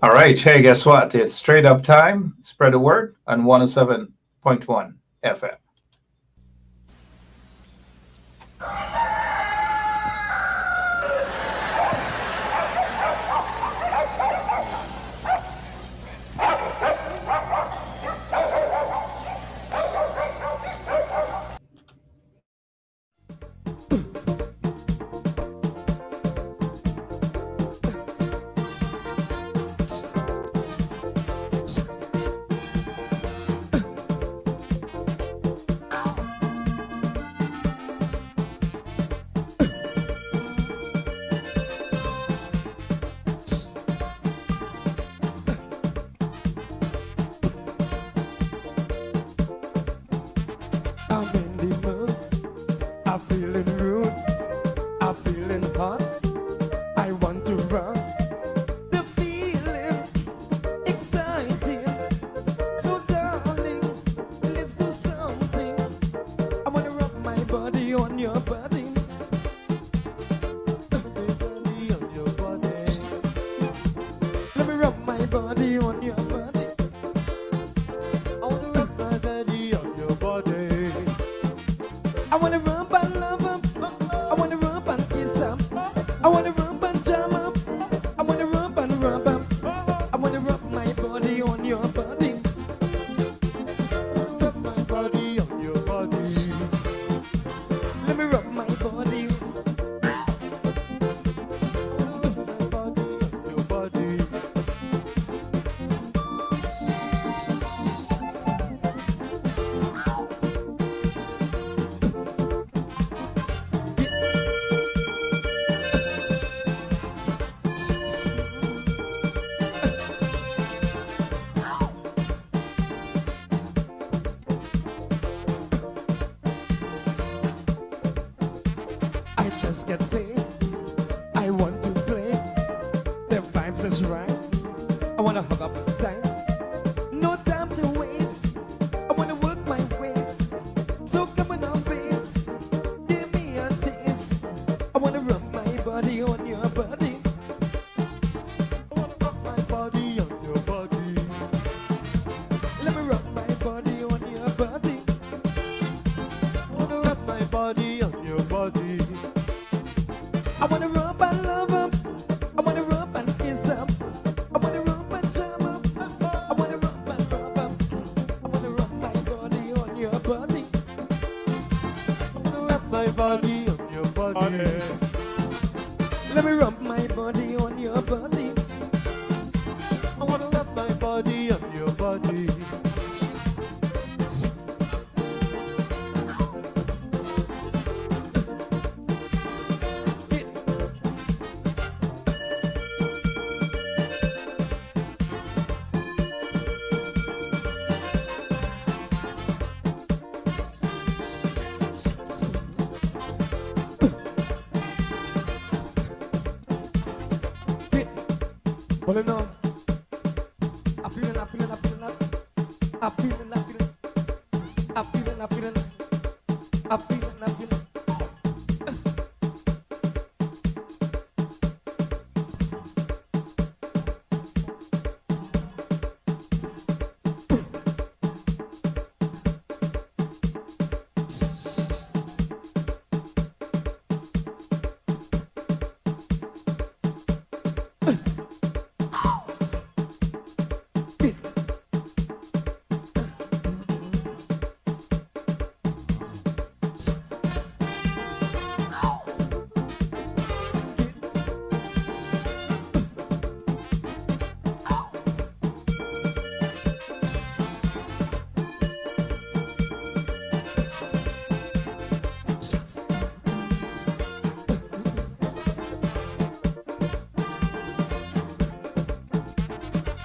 All right. Hey, guess what? It's straight up time. Spread the word on 107.1 FM. I'm in the mood, I'm feeling rude, I'm feeling hot, I want to run. The feeling exciting, so darling, let's do something. I wanna rub my body on your body. Body on your body. Let me rub my body on your body. I wanna rub my body on your body. I wanna rub and love up. I wanna rub and kiss up. I wanna rub and jam up. I wanna rub and rub up. I wanna rub my body on your body. Rub my body on your body. Let me rub my body. Rub my body on your body. I just get paid. I want to play. The vibes is right. I wanna hug up tight. No time to waste. I wanna work my ways. So come on now, babes. Give me a taste. I wanna rub my body on your body. I wanna rub my body on your body. Let me rub my body on your body. I wanna rub my body on your body. I wanna rub and love up. I wanna rub and kiss up. I wanna rub and jam up. I wanna rub and rub up. I wanna rub my body on your body. I wanna rub my body on your body. Let me rub my body on your body. I wanna rub my body on your body. Pulling on. I'm feeling, I'm feeling, I'm feeling, I'm feeling, I'm feeling, I'm feeling, I'm feeling, I'm feeling, I'm feeling.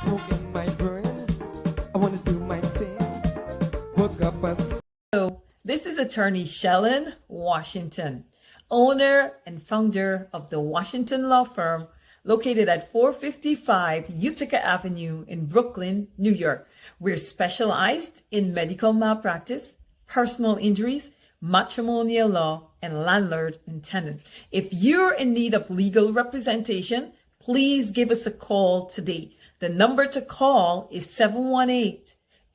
Smoke in my brain. I wanna do my thing. Woke up as This is attorney Shellen Washington, owner and founder of the Washington Law Firm located at 455 Utica Avenue in Brooklyn, New York. We're specialized in medical malpractice, personal injuries, matrimonial law, and landlord and tenant. If you're in need of legal representation, please give us a call today. The number to call is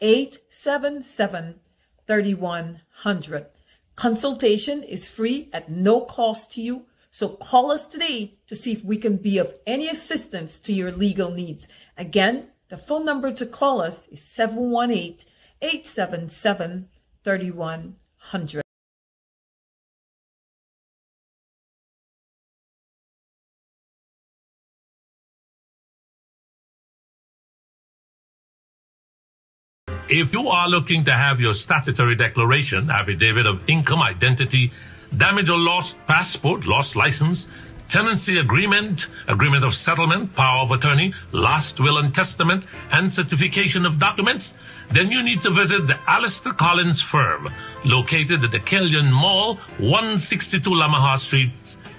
718-877-3100. Consultation is free at no cost to you. So call us today to see if we can be of any assistance to your legal needs. Again, the phone number to call us is 718-877-3100. If you are looking to have your statutory declaration, affidavit of income, identity, damage or lost passport, lost license, tenancy agreement, agreement of settlement, power of attorney, last will and testament, and certification of documents, then you need to visit the Alistair Collins firm, located at the Kellyan Mall, 162 Lamaha Street,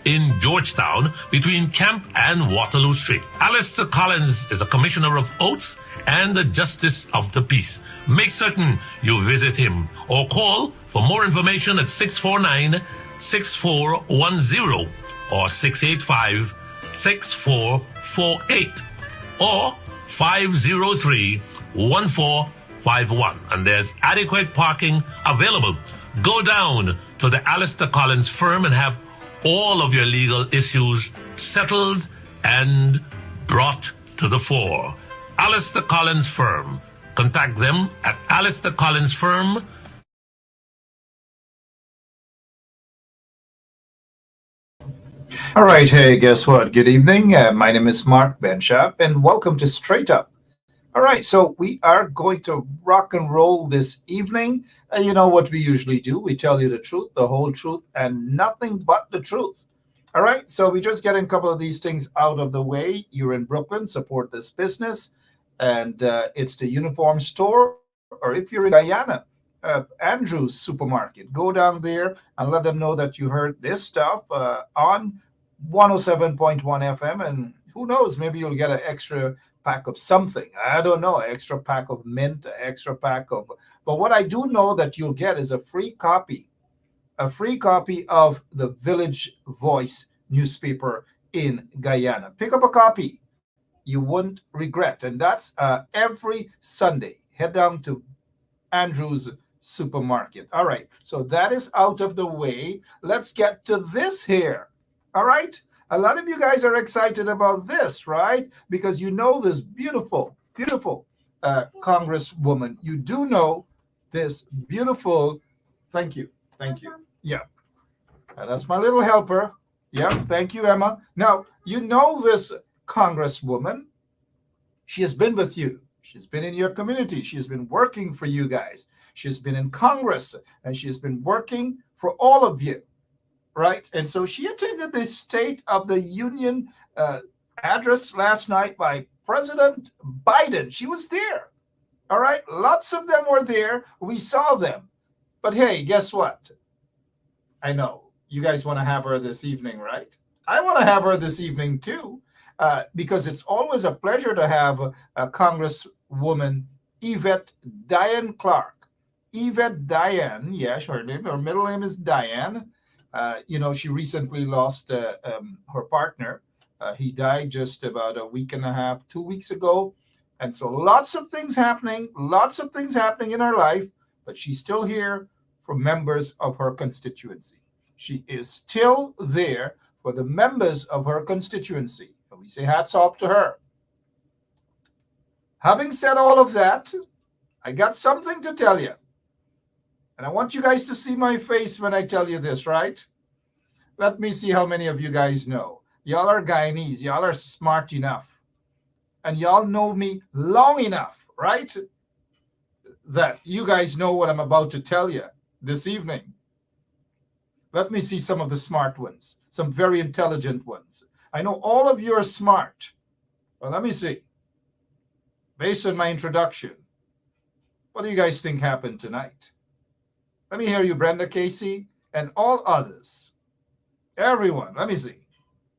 in Georgetown, between Camp and Waterloo Street. Alistair Collins is a commissioner of oaths and a justice of the peace. Make certain you visit him or call for more information at 649-6410 or 685-6448 or 503-1451. And there's adequate parking available. Go down to the Alistair Collins firm and have all of your legal issues settled and brought to the fore. Alistair Collins Firm. Contact them at Alistair Collins Firm. All right, hey, guess what? Good evening. My name is Mark Benshap, and welcome to Straight Up. All right, so we are going to rock and roll this evening. You know what we usually do. We tell you the truth, the whole truth, and nothing but the truth. All right, so we just getting a couple of these things out of the way. You're in Brooklyn, support this business. And it's the uniform store. Or if you're in Guyana, Andrew's Supermarket. Go down there and let them know that you heard this stuff on 107.1 FM. And who knows, maybe you'll get an extra pack of something. I don't know, an extra pack of mint, an extra pack of. But what I do know that you'll get is a free copy of the Village Voice newspaper in Guyana. Pick up a copy. You won't regret. And that's every Sunday. Head down to Andrew's Supermarket. All right. So that is out of the way. Let's get to this here. All right. A lot of you guys are excited about this, right? Because you know this beautiful, beautiful Congresswoman. You do know this beautiful. Thank you. Thank you. Yeah. That's my little helper. Yeah. Thank you, Emma. Now, you know this Congresswoman. She has been with you. She's been in your community. She's been working for you guys. She's been in Congress, and she's been working for all of you. Right. And so she attended the State of the Union address last night by President Biden. She was there. All right. Lots of them were there. We saw them. But hey, guess what? I know you guys want to have her this evening, right? I want to have her this evening, too, because it's always a pleasure to have Congresswoman Yvette Diane Clark. Yvette Diane. Yes, her middle name is Diane. She recently lost her partner. He died just about a week and a half, 2 weeks ago. And so lots of things happening in her life, but she's still here for members of her constituency. She is still there for the members of her constituency. And we say hats off to her. Having said all of that, I got something to tell you. And I want you guys to see my face when I tell you this, right? Let me see how many of you guys know. Y'all are Guyanese. Y'all are smart enough. And y'all know me long enough, right? That you guys know what I'm about to tell you this evening. Let me see some of the smart ones, some very intelligent ones. I know all of you are smart. Well, let me see. Based on my introduction, what do you guys think happened tonight? Let me hear you, Brenda Casey, and all others. Everyone, let me see.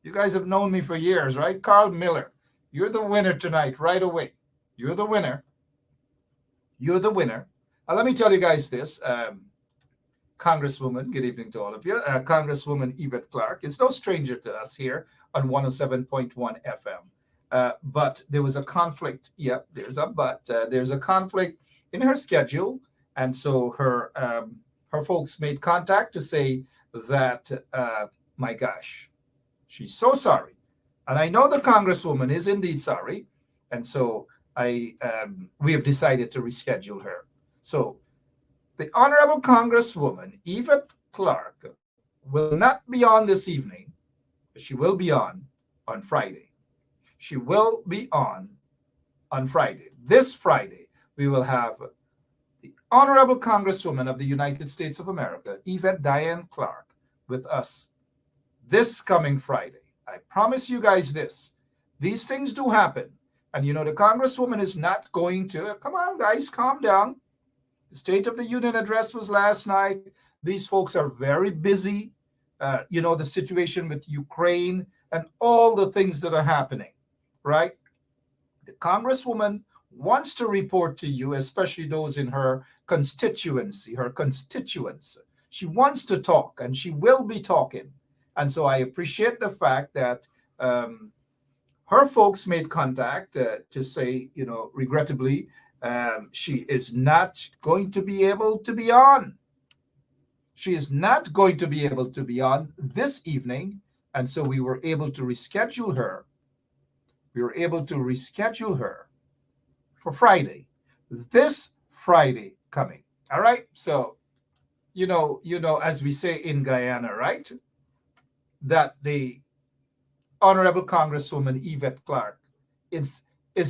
You guys have known me for years, right? Carl Miller, you're the winner tonight, right away. You're the winner. You're the winner. Let me tell you guys this. Congresswoman, good evening to all of you. Congresswoman Yvette Clark is no stranger to us here on 107.1 FM. but there was a conflict. Yep, there's a but. There's a conflict in her schedule, and so her folks made contact to say that, my gosh, she's so sorry, and I know the Congresswoman is indeed sorry, and so we have decided to reschedule her. So the Honorable Congresswoman Yvette Clarke will not be on this evening, but she will be on Friday. She will be on Friday. This Friday, we will have the Honorable Congresswoman of the United States of America, Yvette Diane Clarke, with us this coming Friday. I promise you guys this. These things do happen. And you know, the Congresswoman is not going to, come on, guys, calm down. The State of the Union address was last night. These folks are very busy. You know, the situation with Ukraine and all the things that are happening, right? The Congresswoman wants to report to you, especially those in her constituency, her constituents. She wants to talk, and she will be talking. And so I appreciate the fact that her folks made contact to say, you know, regrettably, she is not going to be able to be on. She is not going to be able to be on this evening. And so we were able to reschedule her. We were able to reschedule her for Friday, this Friday coming. All right. So, you know, as we say in Guyana, right, that the Honorable Congresswoman Yvette Clarke is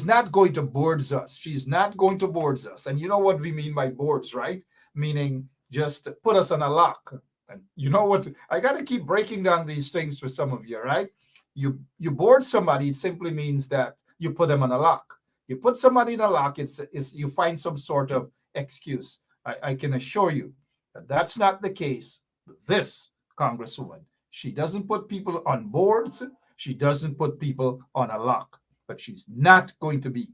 not going to boards us. She's not going to boards us. And you know what we mean by boards, right? Meaning just put us on a lock. And you know what? I got to keep breaking down these things for some of you, right? You board somebody, it simply means that you put them on a lock. You put somebody in a lock, it's you find some sort of excuse. I can assure you that that's not the case with this Congresswoman. She doesn't put people on boards. She doesn't put people on a lock, but she's not going to be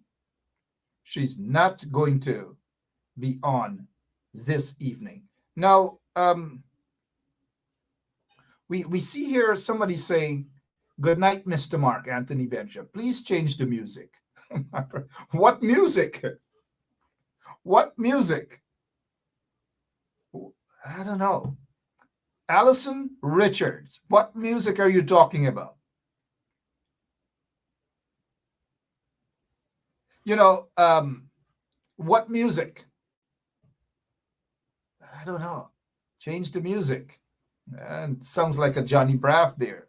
on this evening. Now, we see here somebody saying, "Good night, Mr. Mark Anthony Benja. Please change the music." What music? What music? I don't know. Allison Richards, what music are you talking about? You know, what music? I don't know. Change the music. And sounds like a Johnny Braff there.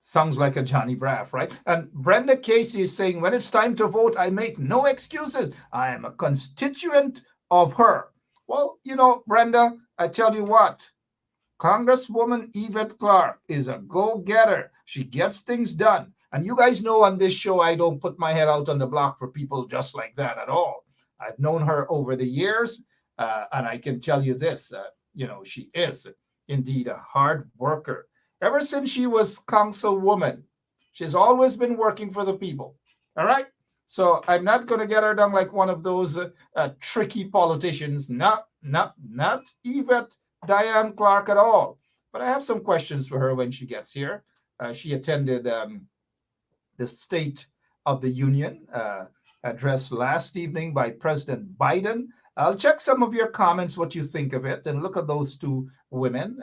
Sounds like a Johnny Braff, right? And Brenda Casey is saying, when it's time to vote, I make no excuses. I am a constituent of her. Well, you know, Brenda, I tell you what, Congresswoman Yvette Clarke is a go-getter. She gets things done. And you guys know on this show, I don't put my head out on the block for people just like that at all. I've known her over the years, and I can tell you this, you know, she is indeed a hard worker. Ever since she was councilwoman, she's always been working for the people. All right? So I'm not going to get her done like one of those tricky politicians. Not Yvette Diane Clarke at all. But I have some questions for her when she gets here. She attended the State of the Union address last evening by President Biden. I'll check some of your comments, what you think of it, and look at those two women,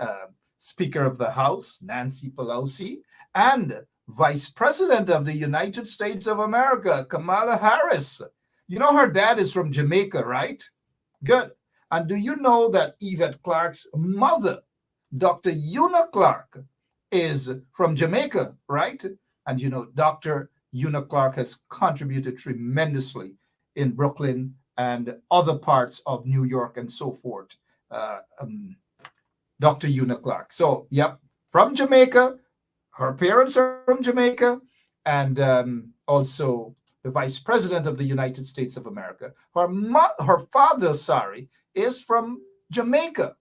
Speaker of the House, Nancy Pelosi, and Vice President of the United States of America, Kamala Harris. You know her dad is from Jamaica, right? Good. And do you know that Yvette Clarke's mother, Dr. Una Clarke, is from Jamaica, right? And you know, Dr. Una Clarke has contributed tremendously in Brooklyn and other parts of New York and so forth. Dr. Una Clarke. So, yep, from Jamaica. Her parents are from Jamaica, and also the Vice President of the United States of America. Her father, is from Jamaica,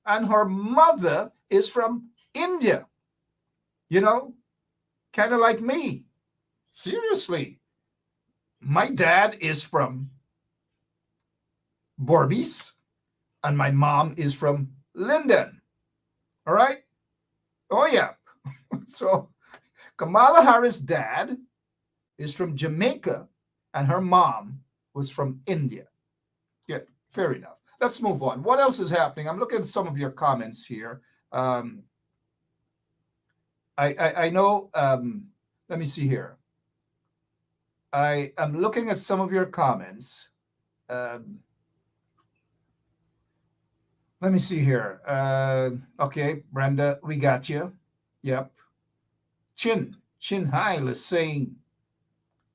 and her mother is from India. You know, kind of like me. Seriously, my dad is from Berbice, and my mom is from Linden. All right? Oh, yeah. So Kamala Harris' dad is from Jamaica, and her mom was from India. Yeah, fair enough. Let's move on. What else is happening? I'm looking at some of your comments here. Um, I know. Let me see here. I am looking at some of your comments. Um, let me see here. Okay, Brenda, we got you. Yep. Chin Heil is saying.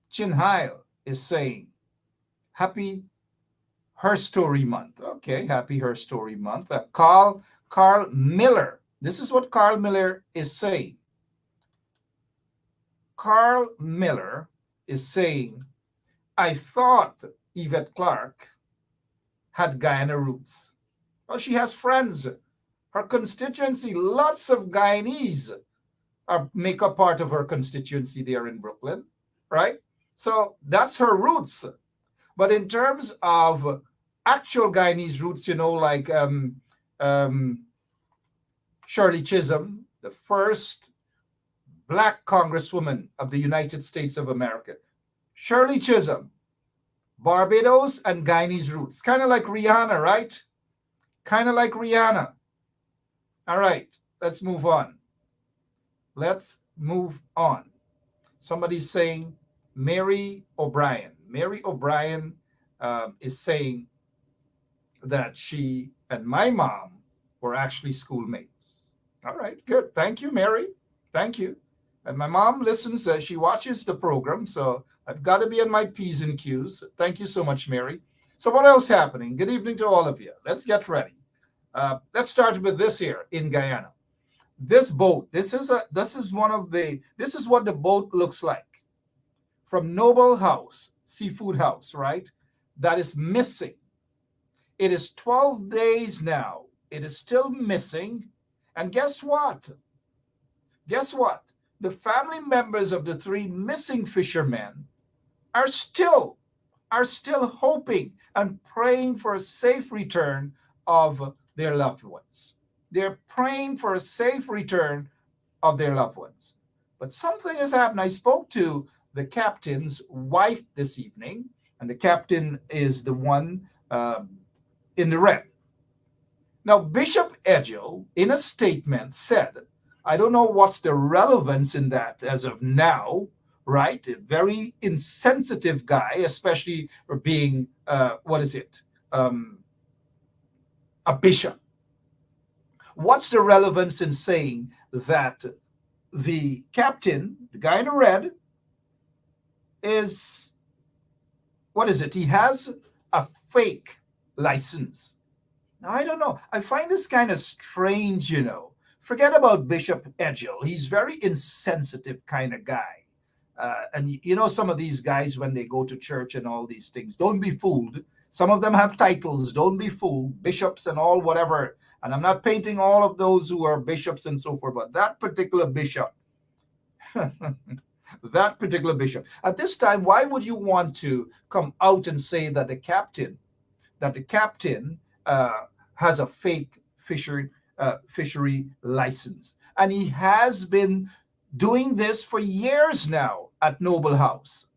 Chin Heil is saying, "Happy Her Story Month." Okay, happy Her Story Month. Carl Miller. This is what Carl Miller is saying. Carl Miller is saying, "I thought Yvette Clarke had Guyana roots." Well, she has friends. Her constituency, lots of Guyanese make up part of her constituency there in Brooklyn, right? So that's her roots. But in terms of actual Guyanese roots, like Shirley Chisholm, the first Black Congresswoman of the United States of America. Shirley Chisholm, Barbados and Guyanese roots. Kind of like Rihanna, right? Kind of like Rihanna. All right, let's move on. Let's move on. Somebody's saying Mary O'Brien. Mary O'Brien is saying that she and my mom were actually schoolmates. All right, good. Thank you, Mary. Thank you. And my mom listens, she watches the program, so I've got to be on my P's and Q's. Thank you so much, Mary. So what else happening? Good evening to all of you. Let's get ready. Let's start with this here in Guyana. This boat, this is what the boat looks like from Noble House, Seafood House, right? That is missing. It is 12 days now. It is still missing. And guess what? Guess what? The family members of the 3 missing fishermen are still hoping and praying for a safe return of their loved ones. They're praying for a safe return of their loved ones. But something has happened. I spoke to the captain's wife this evening, and the captain is the one in the red. Now, Bishop Edgell, in a statement, said, I don't know what's the relevance in that as of now, right? A very insensitive guy, especially for being, a bishop. What's the relevance in saying that the captain, the guy in the red, is, he has a fake license. Now, I don't know. I find this kind of strange, Forget about Bishop Edgell. He's very insensitive kind of guy. And some of these guys, when they go to church and all these things, don't be fooled. Some of them have titles. Don't be fooled. Bishops and all, whatever. And I'm not painting all of those who are bishops and so forth, but that particular bishop, at this time, why would you want to come out and say that the captain has a fake fishery license? And he has been doing this for years now at Noble House.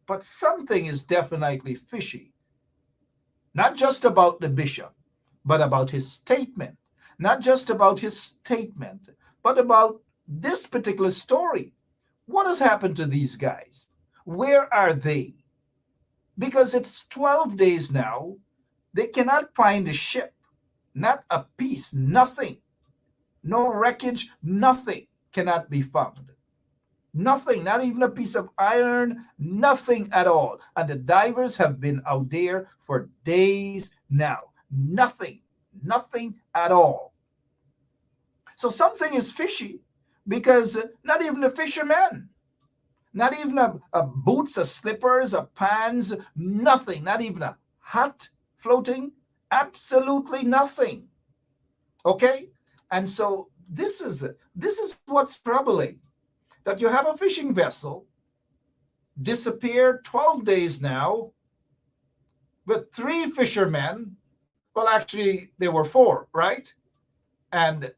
But something is definitely fishy. Not just about the bishop, but about his statement. Not just about his statement, but about this particular story. What has happened to these guys? Where are they? Because it's 12 days now. They cannot find a ship. Not a piece, nothing. No wreckage, nothing cannot be found. Nothing, not even a piece of iron, nothing at all. And the divers have been out there for days now. Nothing at all. So something is fishy because not even the fishermen, not even a boots, a slippers, a pants, nothing, not even a hat floating, absolutely nothing. Okay? And so this is what's troubling, that you have a fishing vessel disappeared 12 days now with 3 fishermen. Well, actually, there were 4, right? And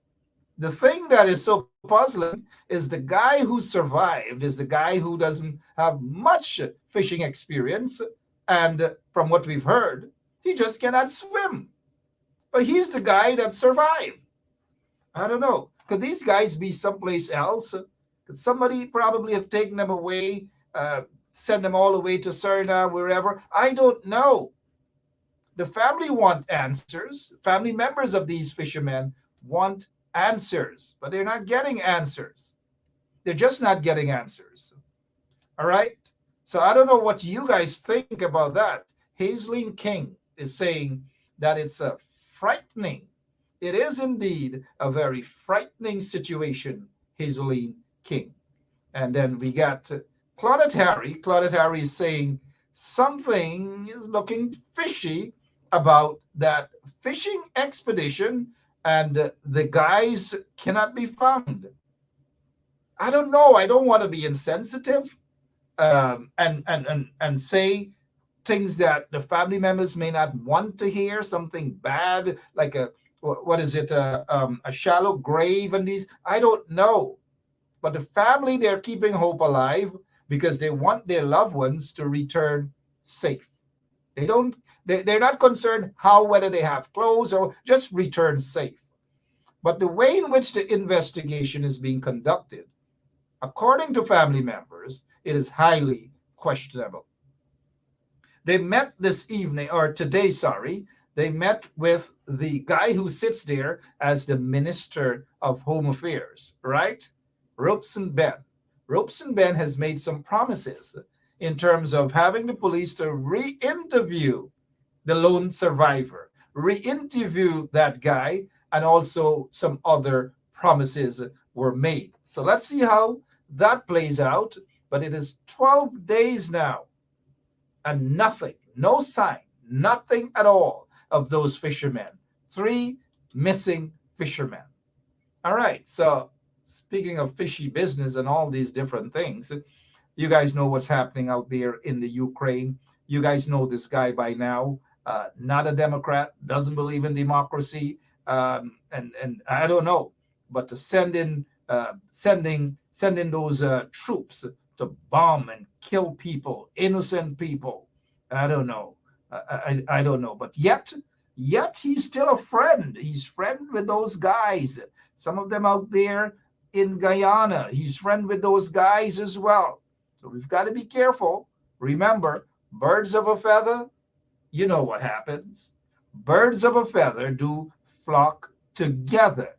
the thing that is so puzzling is the guy who survived is the guy who doesn't have much fishing experience. And from what we've heard, he just cannot swim. But he's the guy that survived. I don't know. Could these guys be someplace else? Could somebody probably have taken them away, send them all the way to Suriname, wherever? I don't know. The family want answers. Family members of these fishermen want answers, but they're not getting answers. They're just not getting answers. All right? So I don't know what you guys think about that. Hazeline King is saying that it's a frightening. It is indeed a very frightening situation, Hazeline King. And then we got Claudette Harry. Claudette Harry is saying something is looking fishy about that fishing expedition, and the guys cannot be found. I don't know. I don't want to be insensitive and say things that the family members may not want to hear, something bad, like a shallow grave and these. I don't know. But the family, they're keeping hope alive because they want their loved ones to return safe. They're not concerned whether they have clothes or just return safe. But the way in which the investigation is being conducted, according to family members, it is highly questionable. They met this evening, or today, sorry, they met with the guy who sits there as the Minister of Home Affairs, right? Robeson Ben. Robeson Ben has made some promises in terms of having the police to re-interview the lone survivor, re-interview that guy, and also some other promises were made. So let's see how that plays out. But it is 12 days now, and nothing, no sign, nothing at all of those fishermen. 3 missing fishermen. All right, so speaking of fishy business and all these different things, you guys know what's happening out there in the Ukraine. You guys know this guy by now, not a Democrat, doesn't believe in democracy, and I don't know, but to sending those troops to bomb and kill people, innocent people, I don't know. I don't know, but yet he's still a friend. He's friend with those guys. Some of them out there in Guyana. He's friend with those guys as well. So we've got to be careful. Remember, birds of a feather, you know what happens. Birds of a feather do flock together.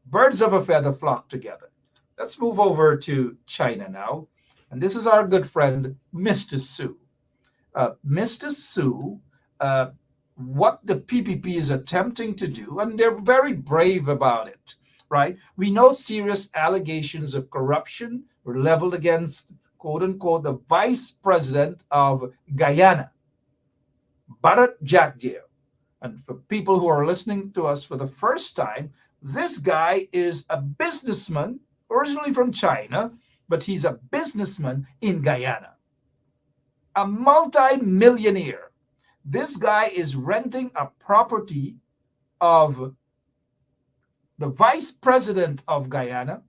Birds of a feather flock together. Let's move over to China now. And this is our good friend, Mr. Su. Mr. Su, what the PPP is attempting to do, and they're very brave about it, right? We know serious allegations of corruption were leveled against, quote unquote, the vice president of Guyana, Bharat Jagdeo. And for people who are listening to us for the first time, this guy is a businessman, originally from China, but he's a businessman in Guyana, a multi-millionaire. This guy is renting a property of the vice president of Guyana.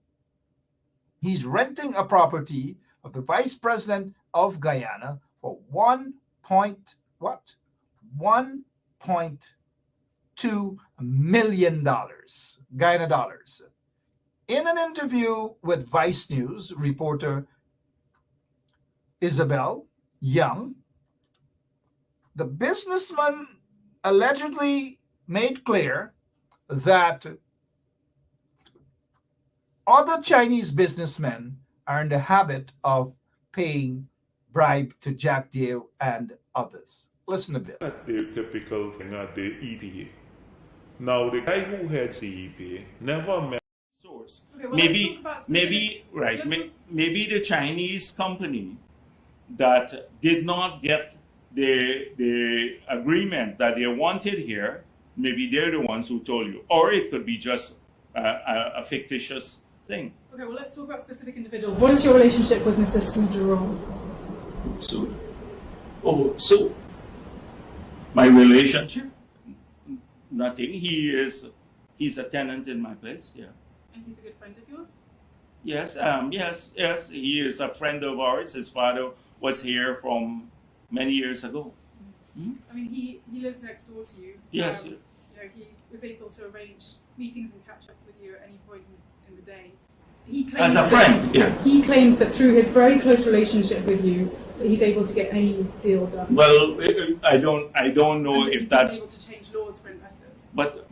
He's renting a property of the vice president of Guyana for $1.2 million Guyana dollars. In an interview with Vice News reporter Isabel Young, the businessman allegedly made clear that other Chinese businessmen are in the habit of paying bribe to Jagdeo and others. Listen a bit. The typical thing at the EPA. Now, the guy who heads the EPA never met source. Okay, well, maybe the Chinese company that did not get the agreement that they wanted here, maybe they're the ones who told you, or it could be just a fictitious thing. Okay, well, let's talk about specific individuals. What is your relationship with Mr. Su Jerome? So my relationship? Nothing. He's a tenant in my place, yeah. And he's a good friend of yours? Yes, yes. He is a friend of ours. His father was here from many years ago. I mean, he lives next door to you. Yes. You know, he was able to arrange meetings and catch-ups with you at any point in the day. He claims As a friend, yeah. He claims that through his very close relationship with you, that he's able to get any deal done. Well, I don't know and if he's that's. able to change laws for investors. But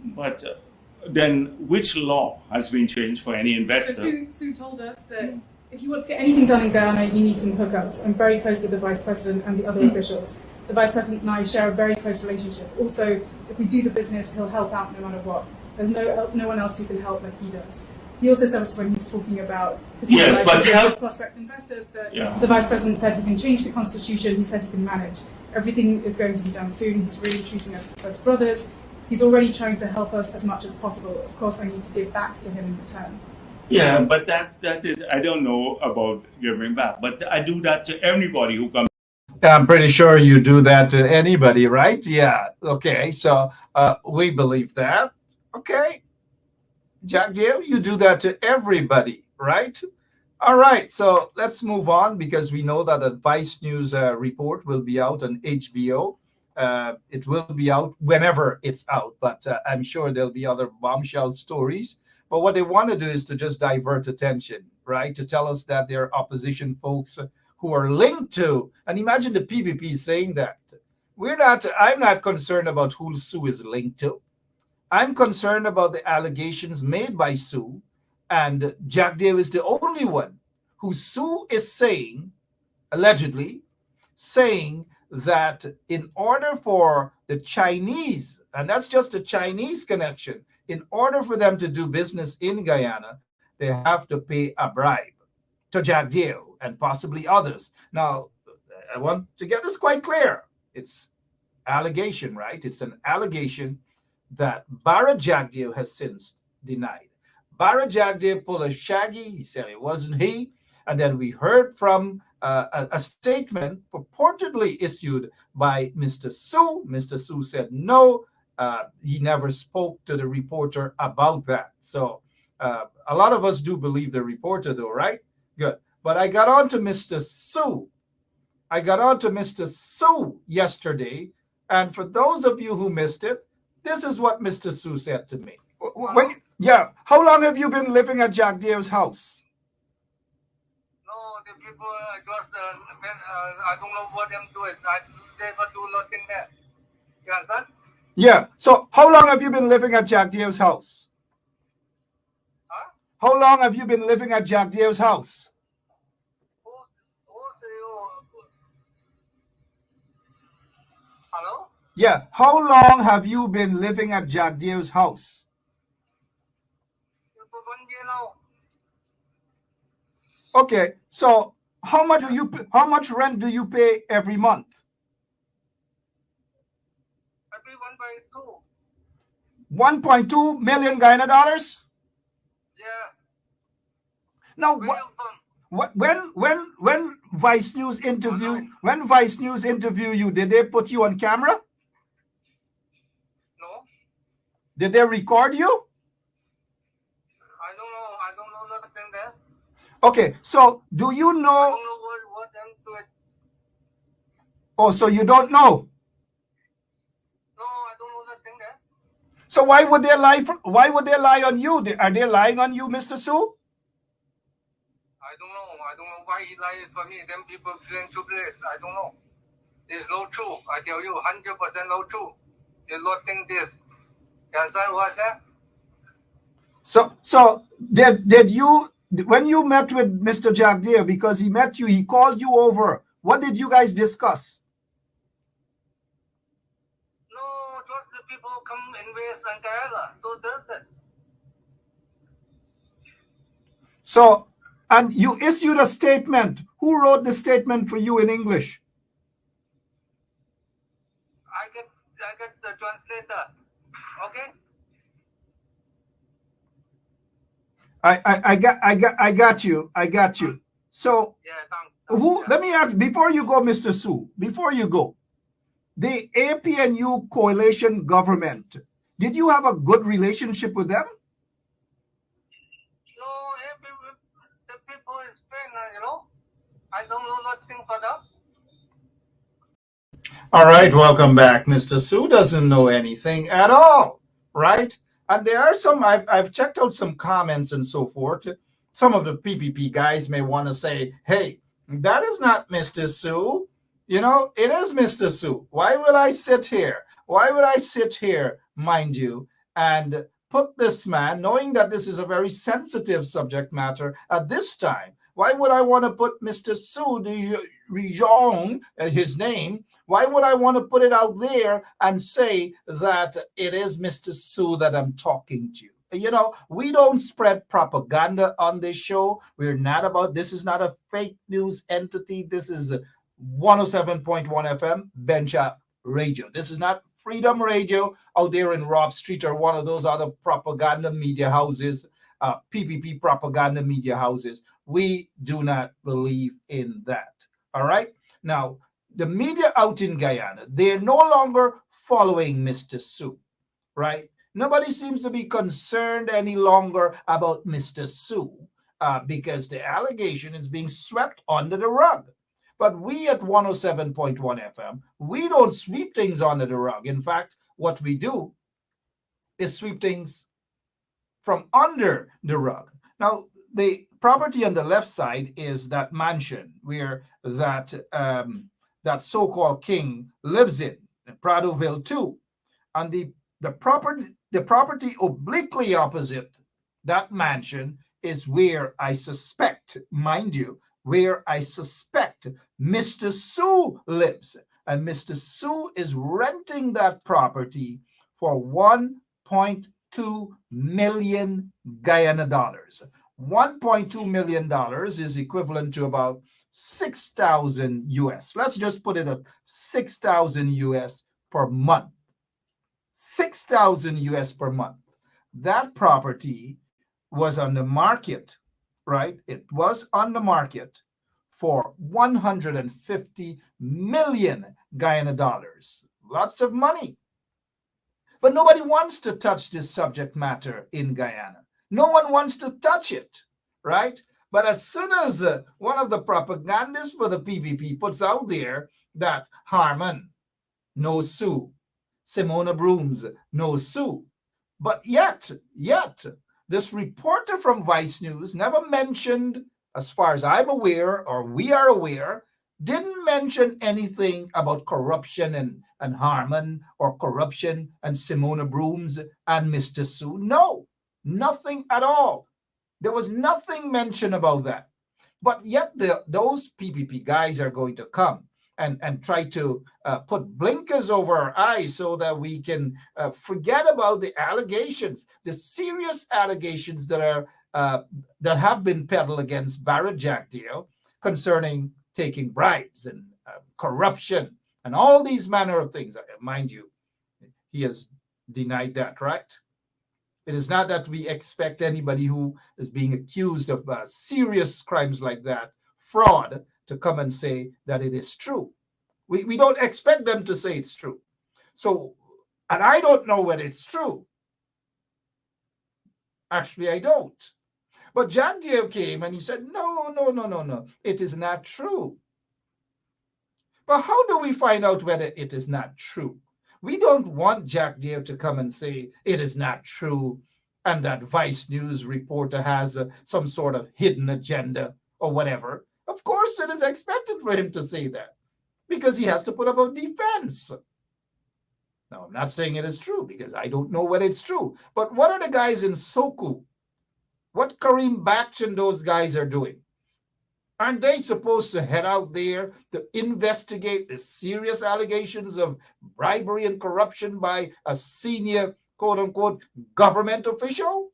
then which law has been changed for any So investor? Sue told us that if you want to get anything done in Guyana, you need some hookups. I'm very close with the Vice President and the other officials. The Vice President and I share a very close relationship. Also, if we do the business, he'll help out no matter what. There's no one else who can help like he does. He also said us when he's talking about Yes, but help. prospect investors that Yeah. the Vice President said he can change the Constitution. He said he can manage. Everything is going to be done soon. He's really treating us as brothers. He's already trying to help us as much as possible. Of course, I need to give back to him in return. Yeah, but that is, I don't know about giving back, but I do that to everybody who comes. I'm pretty sure you do that to anybody, right? Yeah. Okay. So we believe that. Okay. Jack Deal, you do that to everybody, right? All right. So let's move on because we know that a Vice News report will be out on HBO. It will be out whenever it's out, but I'm sure there'll be other bombshell stories. But what they want to do is to just divert attention, right? To tell us that there are opposition folks who are linked to, and imagine the PPP saying that. I'm not concerned about who Sue is linked to. I'm concerned about the allegations made by Sue, and Jack Dale is the only one who Sue is saying, allegedly, saying that in order for the Chinese, and that's just a Chinese connection, in order for them to do business in Guyana, they have to pay a bribe to Jack Dale and possibly others. Now, I want to get this quite clear. It's allegation, right? It's an allegation that Barra Jagdeo has since denied. Barra Jagdeo pulled a shaggy. He said it wasn't he. And then we heard from a statement purportedly issued by Mr. Sue. Mr. Sue said no, he never spoke to the reporter about that. So a lot of us do believe the reporter, though, right? Good. But I got on to Mr. Sue. I got on to Mr. Sue yesterday. And for those of you who missed it, this is what Mr. Sue said to me. How long have you been living at Jack Deo's house? No, the people just, I don't know what I'm doing. They do nothing there. You understand? Yeah. So how long have you been living at Jack Deo's house? Huh? How long have you been living at Jack Deo's house? Hello? Yeah. How long have you been living at Jack Deo's house? For 1 year now. Okay. So how much rent do you pay every month? Every 1.2. 1.2 million Guyana dollars? Yeah. Now Where you from? when Vice News interview you, did they put you on camera? No. Did they record you? I don't know nothing there. Okay, so do you I know? don't know what I'm doing. Oh, so you don't know. No, I don't know nothing there. So why would they lie? Why would they lie on you? Are they lying on you, Mr. Sue? I don't know why he lies for me. Them people claim to place. I don't know. It's no true. I tell you, 100% no true. They not think this. You understand what I said? So did you, when you met with Mr. Jack Deere, because he met you, he called you over. What did you guys discuss? No, just the people come invest in Guyana. So that's it. So, and you issued a statement. Who wrote the statement for you in English? I get the translator. Okay? I got you. So Yeah, thanks. let me ask before you go, Mr. Sue, before you go, the APNU coalition government, did you have a good relationship with them? No, I don't know nothing for that. All right, welcome back. Mr. Sue doesn't know anything at all, right? And there are some, I've checked out some comments and so forth. Some of the PPP guys may want to say, hey, that is not Mr. Sue. You know, it is Mr. Sue. Why would I sit here? Why would I sit here, mind you, and put this man, knowing that this is a very sensitive subject matter at this time? Why would I want to put Mr. Sue de Rijon, his name, why would I want to put it out there and say that it is Mr. Sue that I'm talking to? You know, we don't spread propaganda on this show. We're not about, this is not a fake news entity. This is 107.1 FM, Bencha Radio. This is not Freedom Radio out there in Rob Street or one of those other propaganda media houses, PPP propaganda media houses. We do not believe in that. All right. Now, the media out in Guyana, they're no longer following Mr. Sue, right? Nobody seems to be concerned any longer about Mr. Sue because the allegation is being swept under the rug. But we at 107.1 FM, we don't sweep things under the rug. In fact, what we do is sweep things from under the rug. Now, the property on the left side is that mansion where that so-called king lives in Pradoville 2. And the property obliquely opposite that mansion is where I suspect, mind you, where I suspect Mr. Sue lives. And Mr. Sue is renting that property for 1.2 million Guyana dollars. $1.2 million is equivalent to about 6,000 US. Let's just put it at 6,000 US per month. 6,000 US per month. That property was on the market, right? It was on the market for 150 million Guyana dollars. Lots of money. But nobody wants to touch this subject matter in Guyana. No one wants to touch it, right? But as soon as one of the propagandists for the PPP puts out there that Harman, no Sue, Simona Brooms, no Sue, but yet, this reporter from Vice News never mentioned, as far as I'm aware, or we are aware, didn't mention anything about corruption and Harman or corruption and Simona Brooms and Mr. Sue. No, nothing at all. There was nothing mentioned about that. But yet those PPP guys are going to come and try to put blinkers over our eyes so that we can forget about the allegations, the serious allegations that have been peddled against Barrett Jackdale concerning taking bribes and corruption and all these manner of things. Mind you, he has denied that, right? It is not that we expect anybody who is being accused of serious crimes like that, fraud, to come and say that it is true. We don't expect them to say it's true. So, and I don't know whether it's true. Actually, I don't. But Jackdale came and he said, no, it is not true. But how do we find out whether it is not true? We don't want Jackdale to come and say it is not true and that Vice News reporter has some sort of hidden agenda or whatever. Of course, it is expected for him to say that because he has to put up a defense. Now, I'm not saying it is true because I don't know whether it's true. But what are the guys in Soku? What Kareem Baksh and those guys are doing? Aren't they supposed to head out there to investigate the serious allegations of bribery and corruption by a senior, quote unquote, government official?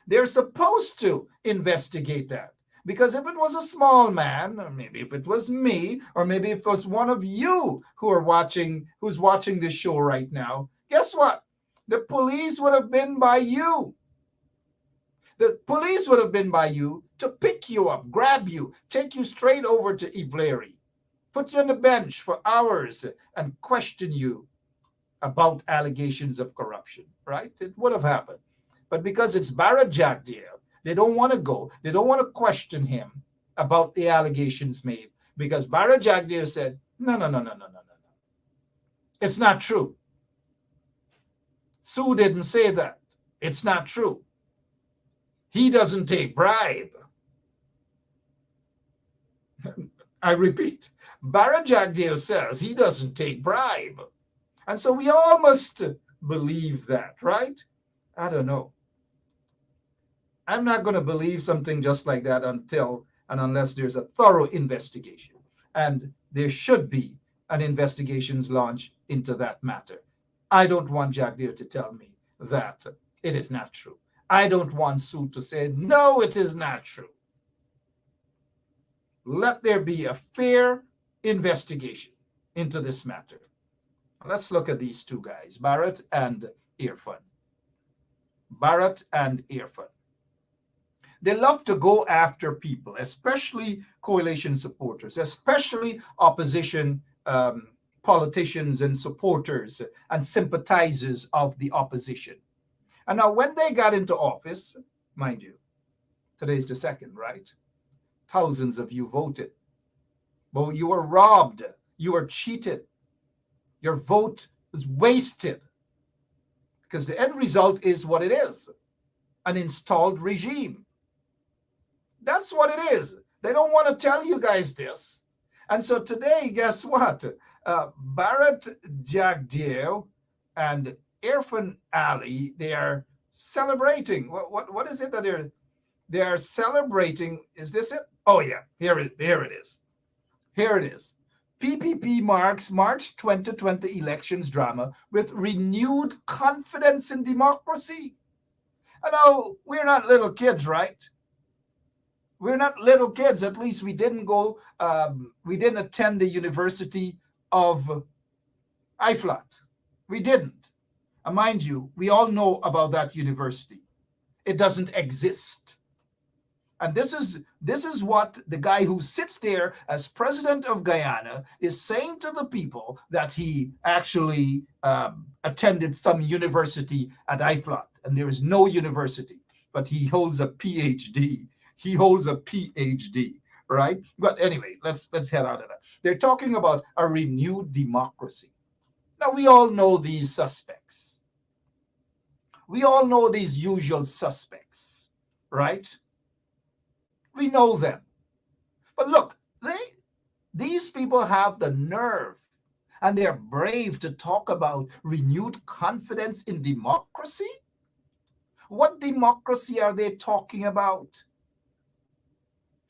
They're supposed to investigate that. Because if it was a small man, or maybe if it was me, or maybe if it was one of you who's watching this show right now, guess what? The police would have been by you. The police would have been by you to pick you up, grab you, take you straight over to Ivleri, put you on the bench for hours and question you about allegations of corruption, right? It would have happened. But because it's Barrett Jackdale, they don't want to go. They don't want to question him about the allegations made, because Bara Jagdeo said, no. It's not true. Sue didn't say that. It's not true. He doesn't take bribe. I repeat, Bara Jagdeo says he doesn't take bribe. And so we all must believe that, right? I don't know. I'm not going to believe something just like that until and unless there's a thorough investigation. And there should be an investigations launched into that matter. I don't want Jagdeo to tell me that it is not true. I don't want Sue to say, no, it is not true. Let there be a fair investigation into this matter. Let's look at these two guys, Barrett and Irfan. Barrett and Irfan. They love to go after people, especially coalition supporters, especially opposition politicians and supporters and sympathizers of the opposition. And now when they got into office, mind you, today's the 2nd, right? Thousands of you voted. But you were robbed. You were cheated. Your vote was wasted. Because the end result is what it is. An installed regime. That's what it is. They don't want to tell you guys this. And so today, guess what? Barrett Jagdeo and Irfan Ali, they are celebrating. What is it that they are celebrating? Is this it? Oh yeah, here it is. Here it is. PPP marks March 2020 elections drama with renewed confidence in democracy. I know we're not little kids, right? We're not little kids. At least we didn't attend the University of IFLAT. We didn't. And mind you, we all know about that university. It doesn't exist. And this is what the guy who sits there as president of Guyana is saying to the people, that he actually attended some university at IFLAT, and there is no university, but he holds a PhD. He holds a PhD, right? But anyway, let's head out of that. They're talking about a renewed democracy. Now, we all know these suspects. We all know these usual suspects, right? We know them. But look, these people have the nerve and they're brave to talk about renewed confidence in democracy. What democracy are they talking about?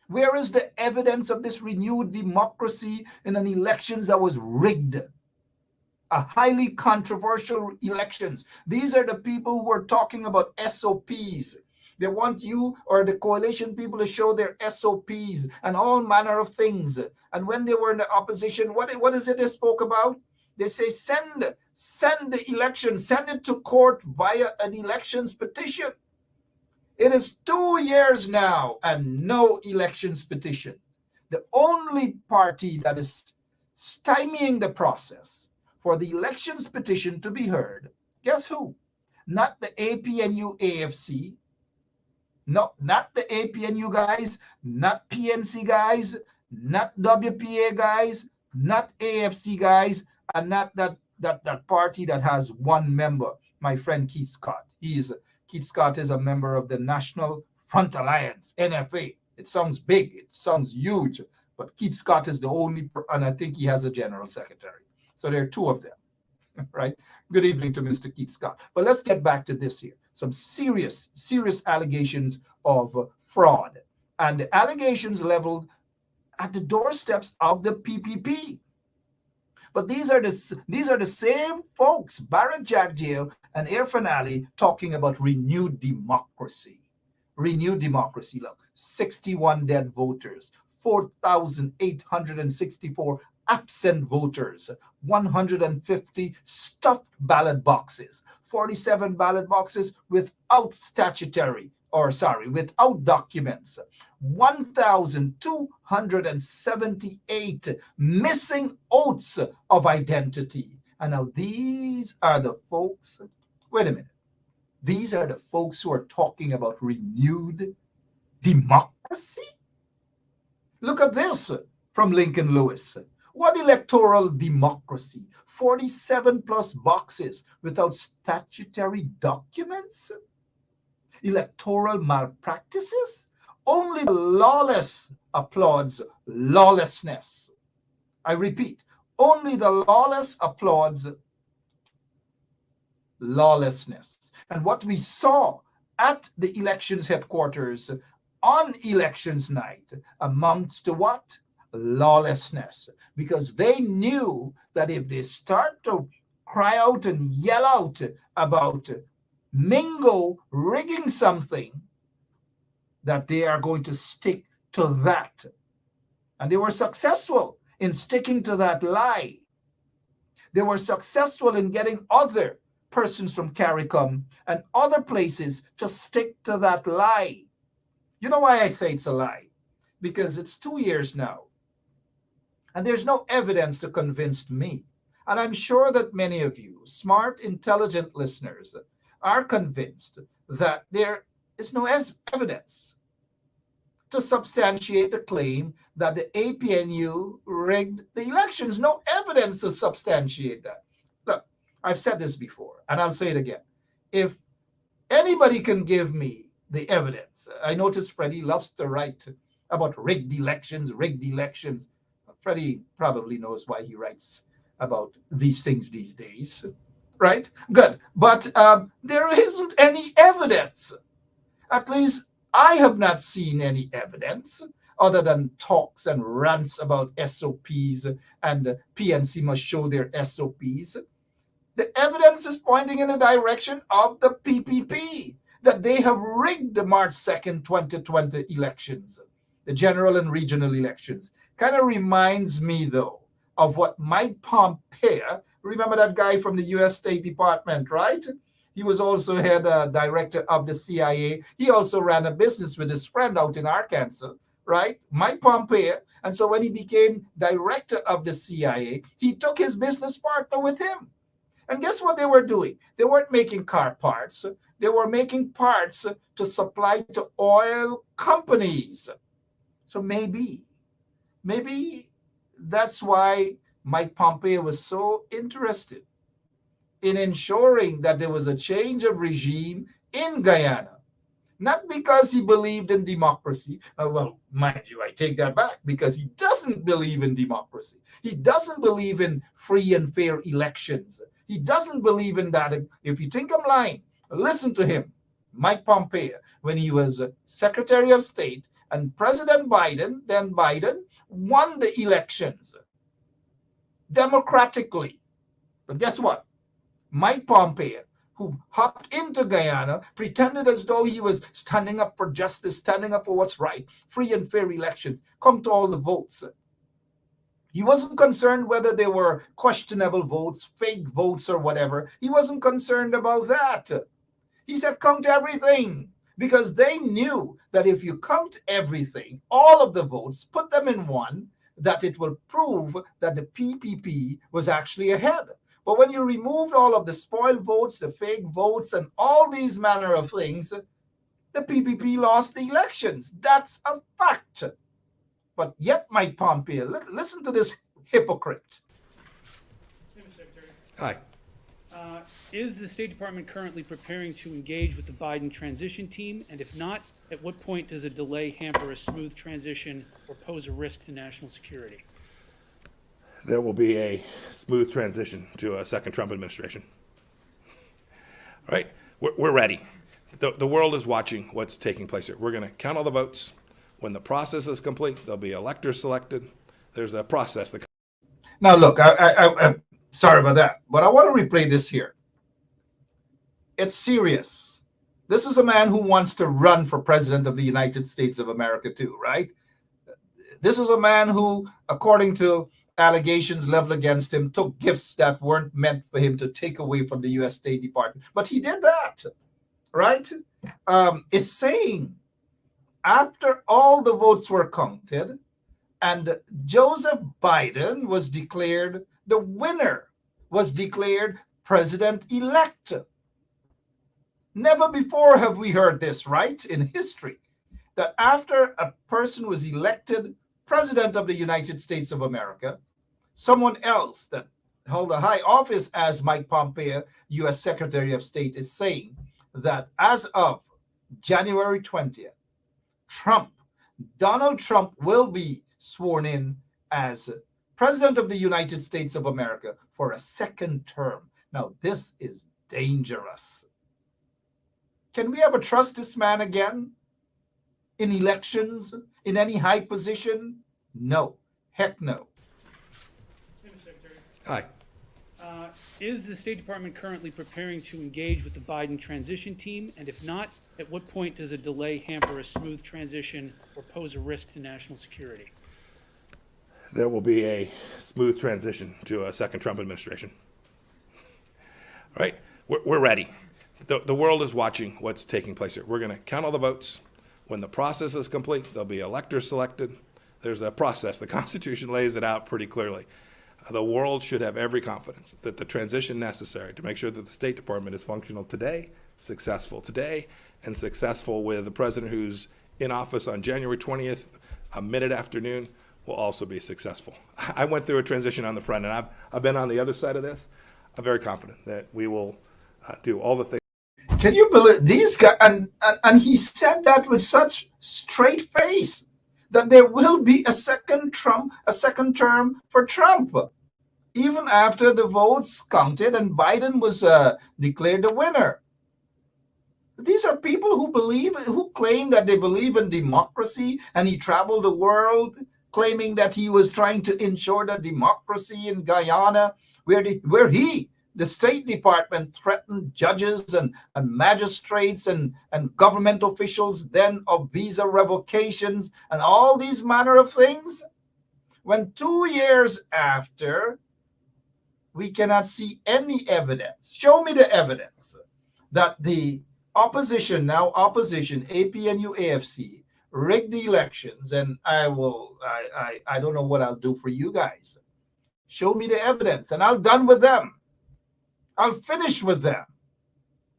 Where is the evidence of this renewed democracy in an elections that was rigged? A highly controversial elections. These are the people who are talking about SOPs. They want you or the coalition people to show their SOPs and all manner of things. And when they were in the opposition, what is it they spoke about? They say, send the election, send it to court via an elections petition. It is 2 years now and no elections petition. The only party that is stymieing the process for the elections petition to be heard, guess who? Not the APNU AFC, no, not the APNU guys, not PNC guys, not WPA guys, not AFC guys, and not that party that has one member, my friend Keith Scott. Keith Scott is a member of the National Front Alliance, NFA. It sounds big, it sounds huge, but Keith Scott is the only, and I think he has a general secretary. So there are two of them, right? Good evening to Mr. Keith Scott. But let's get back to this here. Some serious allegations of fraud, and the allegations leveled at the doorsteps of the PPP. But these are the same folks, Barrett Jagdeo and Irfan Ali, talking about renewed democracy. Renewed democracy. Look, 61 dead voters, 4,864 absent voters, 150 stuffed ballot boxes, 47 ballot boxes without without documents, 1,278 missing oaths of identity. And now these are the folks, wait a minute, these are the folks who are talking about renewed democracy? Look at this from Lincoln Lewis. What electoral democracy? 47 plus boxes without statutory documents? Electoral malpractices? Only the lawless applauds lawlessness. I repeat, only the lawless applauds lawlessness. And what we saw at the elections headquarters on elections night amounts to what? Lawlessness. Because they knew that if they start to cry out and yell out about Mingo rigging something, that they are going to stick to that. And they were successful in sticking to that lie. They were successful in getting other persons from CARICOM and other places to stick to that lie. You know why I say it's a lie? Because it's 2 years now. And there's no evidence to convince me. And I'm sure that many of you, smart, intelligent listeners, are convinced that there is no evidence to substantiate the claim that the APNU rigged the elections. No evidence to substantiate that. Look, I've said this before, and I'll say it again. If anybody can give me the evidence, I notice Freddie loves to write about rigged elections. Freddie probably knows why he writes about these things these days, right? Good. But there isn't any evidence. At least I have not seen any evidence other than talks and rants about SOPs and PNC must show their SOPs. The evidence is pointing in the direction of the PPP, that they have rigged the March 2nd, 2020 elections, the general and regional elections. Kind of reminds me, though, of what Mike Pompeo, remember that guy from the U.S. State Department, right? He was also head director of the CIA. He also ran a business with his friend out in Arkansas, right? Mike Pompeo. And so when he became director of the CIA, he took his business partner with him. And guess what they were doing? They weren't making car parts. They were making parts to supply to oil companies. So maybe that's why Mike Pompeo was so interested in ensuring that there was a change of regime in Guyana. Not because he believed in democracy. Well, mind you, I take that back, because he doesn't believe in democracy. He doesn't believe in free and fair elections. He doesn't believe in that. If you think I'm lying, listen to him. Mike Pompeo, when he was Secretary of State and President Biden, then Biden, won the elections democratically. But guess what? Mike Pompeo, who hopped into Guyana, pretended as though he was standing up for justice, standing up for what's right, free and fair elections, come to all the votes. He wasn't concerned whether they were questionable votes, fake votes, or whatever. He wasn't concerned about that. He said, count everything, because they knew that if you count everything, all of the votes, put them in one, that it will prove that the PPP was actually ahead. But when you removed all of the spoiled votes, the fake votes, and all these manner of things, the PPP lost the elections. That's a fact. But yet, Mike Pompeo, listen to this hypocrite. Mr. Secretary. Hi. Is the State Department currently preparing to engage with the Biden transition team? And if not, at what point does a delay hamper a smooth transition or pose a risk to national security? There will be a smooth transition to a second Trump administration. All right, we're ready. The world is watching what's taking place here. We're going to count all the votes. When the process is complete, there'll be electors selected. There's a process that. Now, look, I'm sorry about that, but I want to replay this here. It's serious. This is a man who wants to run for president of the United States of America too, right? This is a man who, according to allegations leveled against him, took gifts that weren't meant for him to take away from the U.S. State Department. But he did that, right? Is saying after all the votes were counted and Joseph Biden was declared the winner, was declared president-elect. Never before have we heard this, right, in history, that after a person was elected President of the United States of America, someone else that held a high office as Mike Pompeo, U.S. Secretary of State, is saying that as of January 20th, Donald Trump will be sworn in as President of the United States of America for a second term. Now, this is dangerous. Can we ever trust this man again? In elections, in any high position? No. Heck no. Mr. Secretary, Hi. is the State Department currently preparing to engage with the Biden transition team? And if not, at what point does a delay hamper a smooth transition or pose a risk to national security? There will be a smooth transition to a second Trump administration. All right, we're ready. The world is watching what's taking place here. We're going to count all the votes. When the process is complete, there'll be electors selected. There's a process. The Constitution lays it out pretty clearly. The world should have every confidence that the transition necessary to make sure that the State Department is functional today, successful today, and successful with the president who's in office on January 20th, a minute afternoon, will also be successful. I went through a transition on the front, and I've been on the other side of this. I'm very confident that we will do all the things. Can you believe these guys? And he said that with such straight face, that there will be a second term for Trump, even after the votes counted and Biden was declared the winner. These are people who claim that they believe in democracy, and he traveled the world claiming that he was trying to ensure the democracy in Guyana, where the State Department threatened judges and magistrates and government officials then of visa revocations and all these manner of things. When 2 years after, we cannot see any evidence. Show me the evidence that the opposition, APNU, AFC, rigged the elections, and I don't know what I'll do for you guys. Show me the evidence, and I'm done with them. I'll finish with them,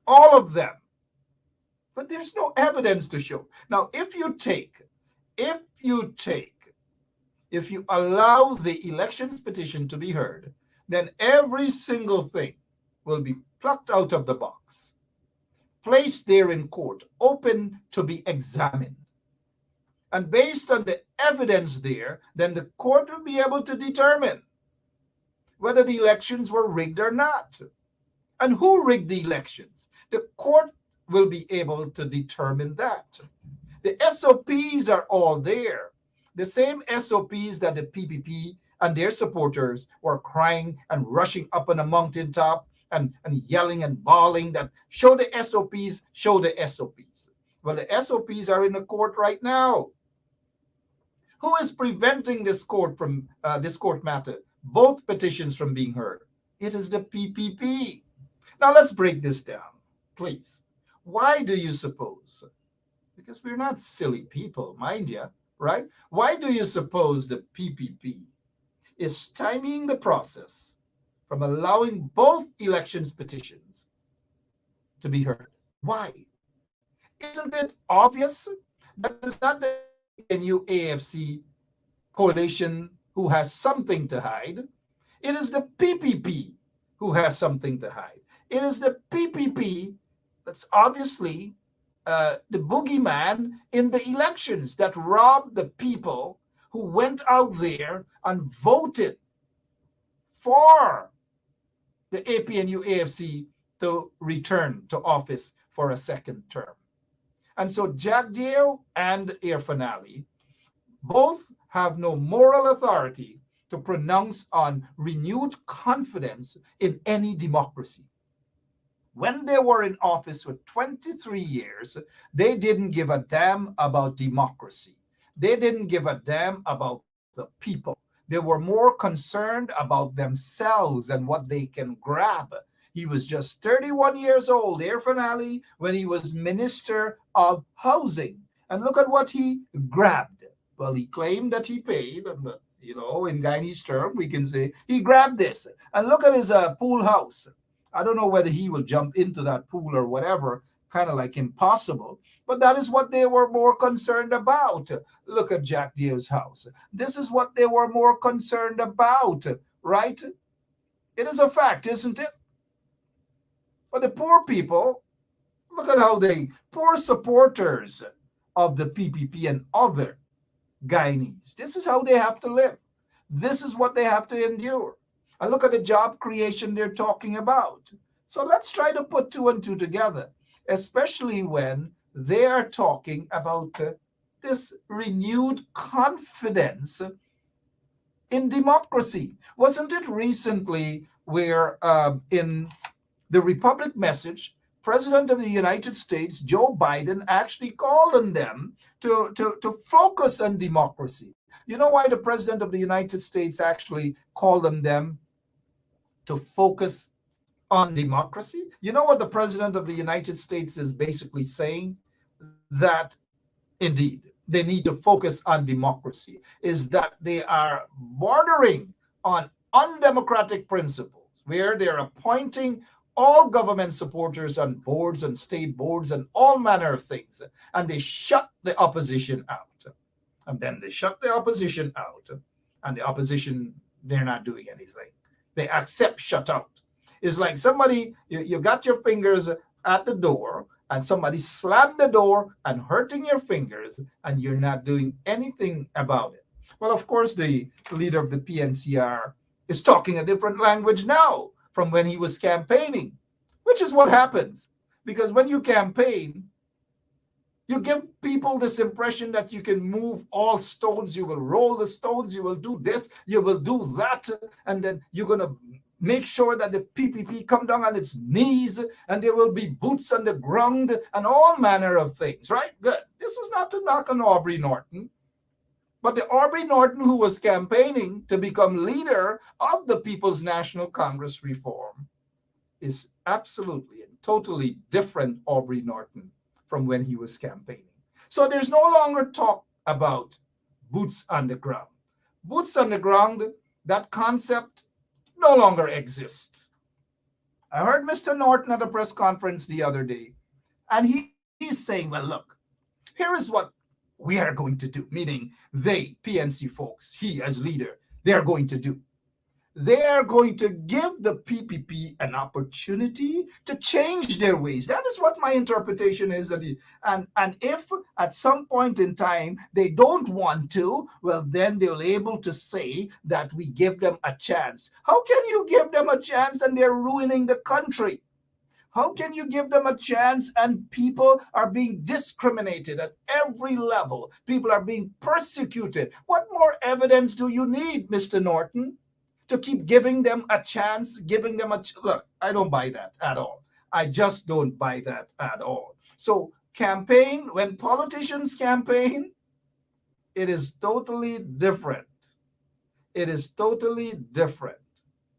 all of them. But there's no evidence to show. Now, if you allow the elections petition to be heard, then every single thing will be plucked out of the box, placed there in court, open to be examined. And based on the evidence there, then the court will be able to determine whether the elections were rigged or not. And who rigged the elections? The court will be able to determine that. The SOPs are all there. The same SOPs that the PPP and their supporters were crying and rushing up on a mountaintop and yelling and bawling that show the SOPs, show the SOPs. Well, the SOPs are in the court right now. Who is preventing this court matter, both petitions from being heard? It is the PPP. Now let's break this down, please. Why do you suppose? Because we're not silly people, mind you, right? Why do you suppose the PPP is stymieing the process from allowing both elections petitions to be heard? Why? Isn't it obvious that it's not the new AFC coalition who has something to hide? It is the PPP who has something to hide. It is the PPP that's obviously the boogeyman in the elections that robbed the people who went out there and voted for the APNU AFC to return to office for a second term. And so Jagdeo and Air Finale both have no moral authority to pronounce on renewed confidence in any democracy. When they were in office for 23 years, they didn't give a damn about democracy. They didn't give a damn about the people. They were more concerned about themselves and what they can grab. He was just 31 years old, Air Finale, when he was Minister of Housing. And look at what he grabbed. Well, he claimed that he paid, but, in Guyanese term, we can say he grabbed this. And look at his pool house. I don't know whether he will jump into that pool or whatever. kind of like impossible. But that is what they were more concerned about. Look at Jack Deo's house. This is what they were more concerned about, right? It is a fact, isn't it? But the poor people, look at how poor supporters of the PPP and other Guyanese, this is how they have to live. This is what they have to endure. And look at the job creation they're talking about. So let's try to put two and two together, especially when they are talking about this renewed confidence in democracy. Wasn't it recently where in the Republic message, President of the United States, Joe Biden, actually called on them to focus on democracy? You know why the President of the United States actually called on them to focus on democracy? You know what the President of the United States is basically saying? That indeed they need to focus on democracy, is that they are bordering on undemocratic principles where they're appointing all government supporters on boards and state boards and all manner of things, and they shut the opposition out. And then they shut the opposition out, and the opposition, they're not doing anything. They accept shut out. It's like somebody, you got your fingers at the door, and somebody slammed the door and hurting your fingers, and you're not doing anything about it. Well, of course, the leader of the PNCR is talking a different language now from when he was campaigning, which is what happens. Because when you campaign, you give people this impression that you can move all stones, you will roll the stones, you will do this, you will do that, and then you're going to make sure that the PPP come down on its knees, and there will be boots on the ground and all manner of things, right? Good. This is not to knock on Aubrey Norton, but the Aubrey Norton who was campaigning to become leader of the People's National Congress reform is absolutely and totally different Aubrey Norton from when he was campaigning. So there's no longer talk about boots on the ground. Boots on the ground, that concept no longer exists. I heard Mr. Norton at a press conference the other day, and he's saying, well, look, here is what we are going to do, meaning they, PNC folks, he as leader, they are going to do. They are going to give the PPP an opportunity to change their ways. That is what my interpretation is. And if at some point in time they don't want to, well, then they'll able to say that we give them a chance. How can you give them a chance and they're ruining the country? How can you give them a chance and people are being discriminated at every level? People are being persecuted. What more evidence do you need, Mr. Norton, to keep giving them a chance, giving them look, I don't buy that at all. I just don't buy that at all. So campaign, when politicians campaign, it is totally different. It is totally different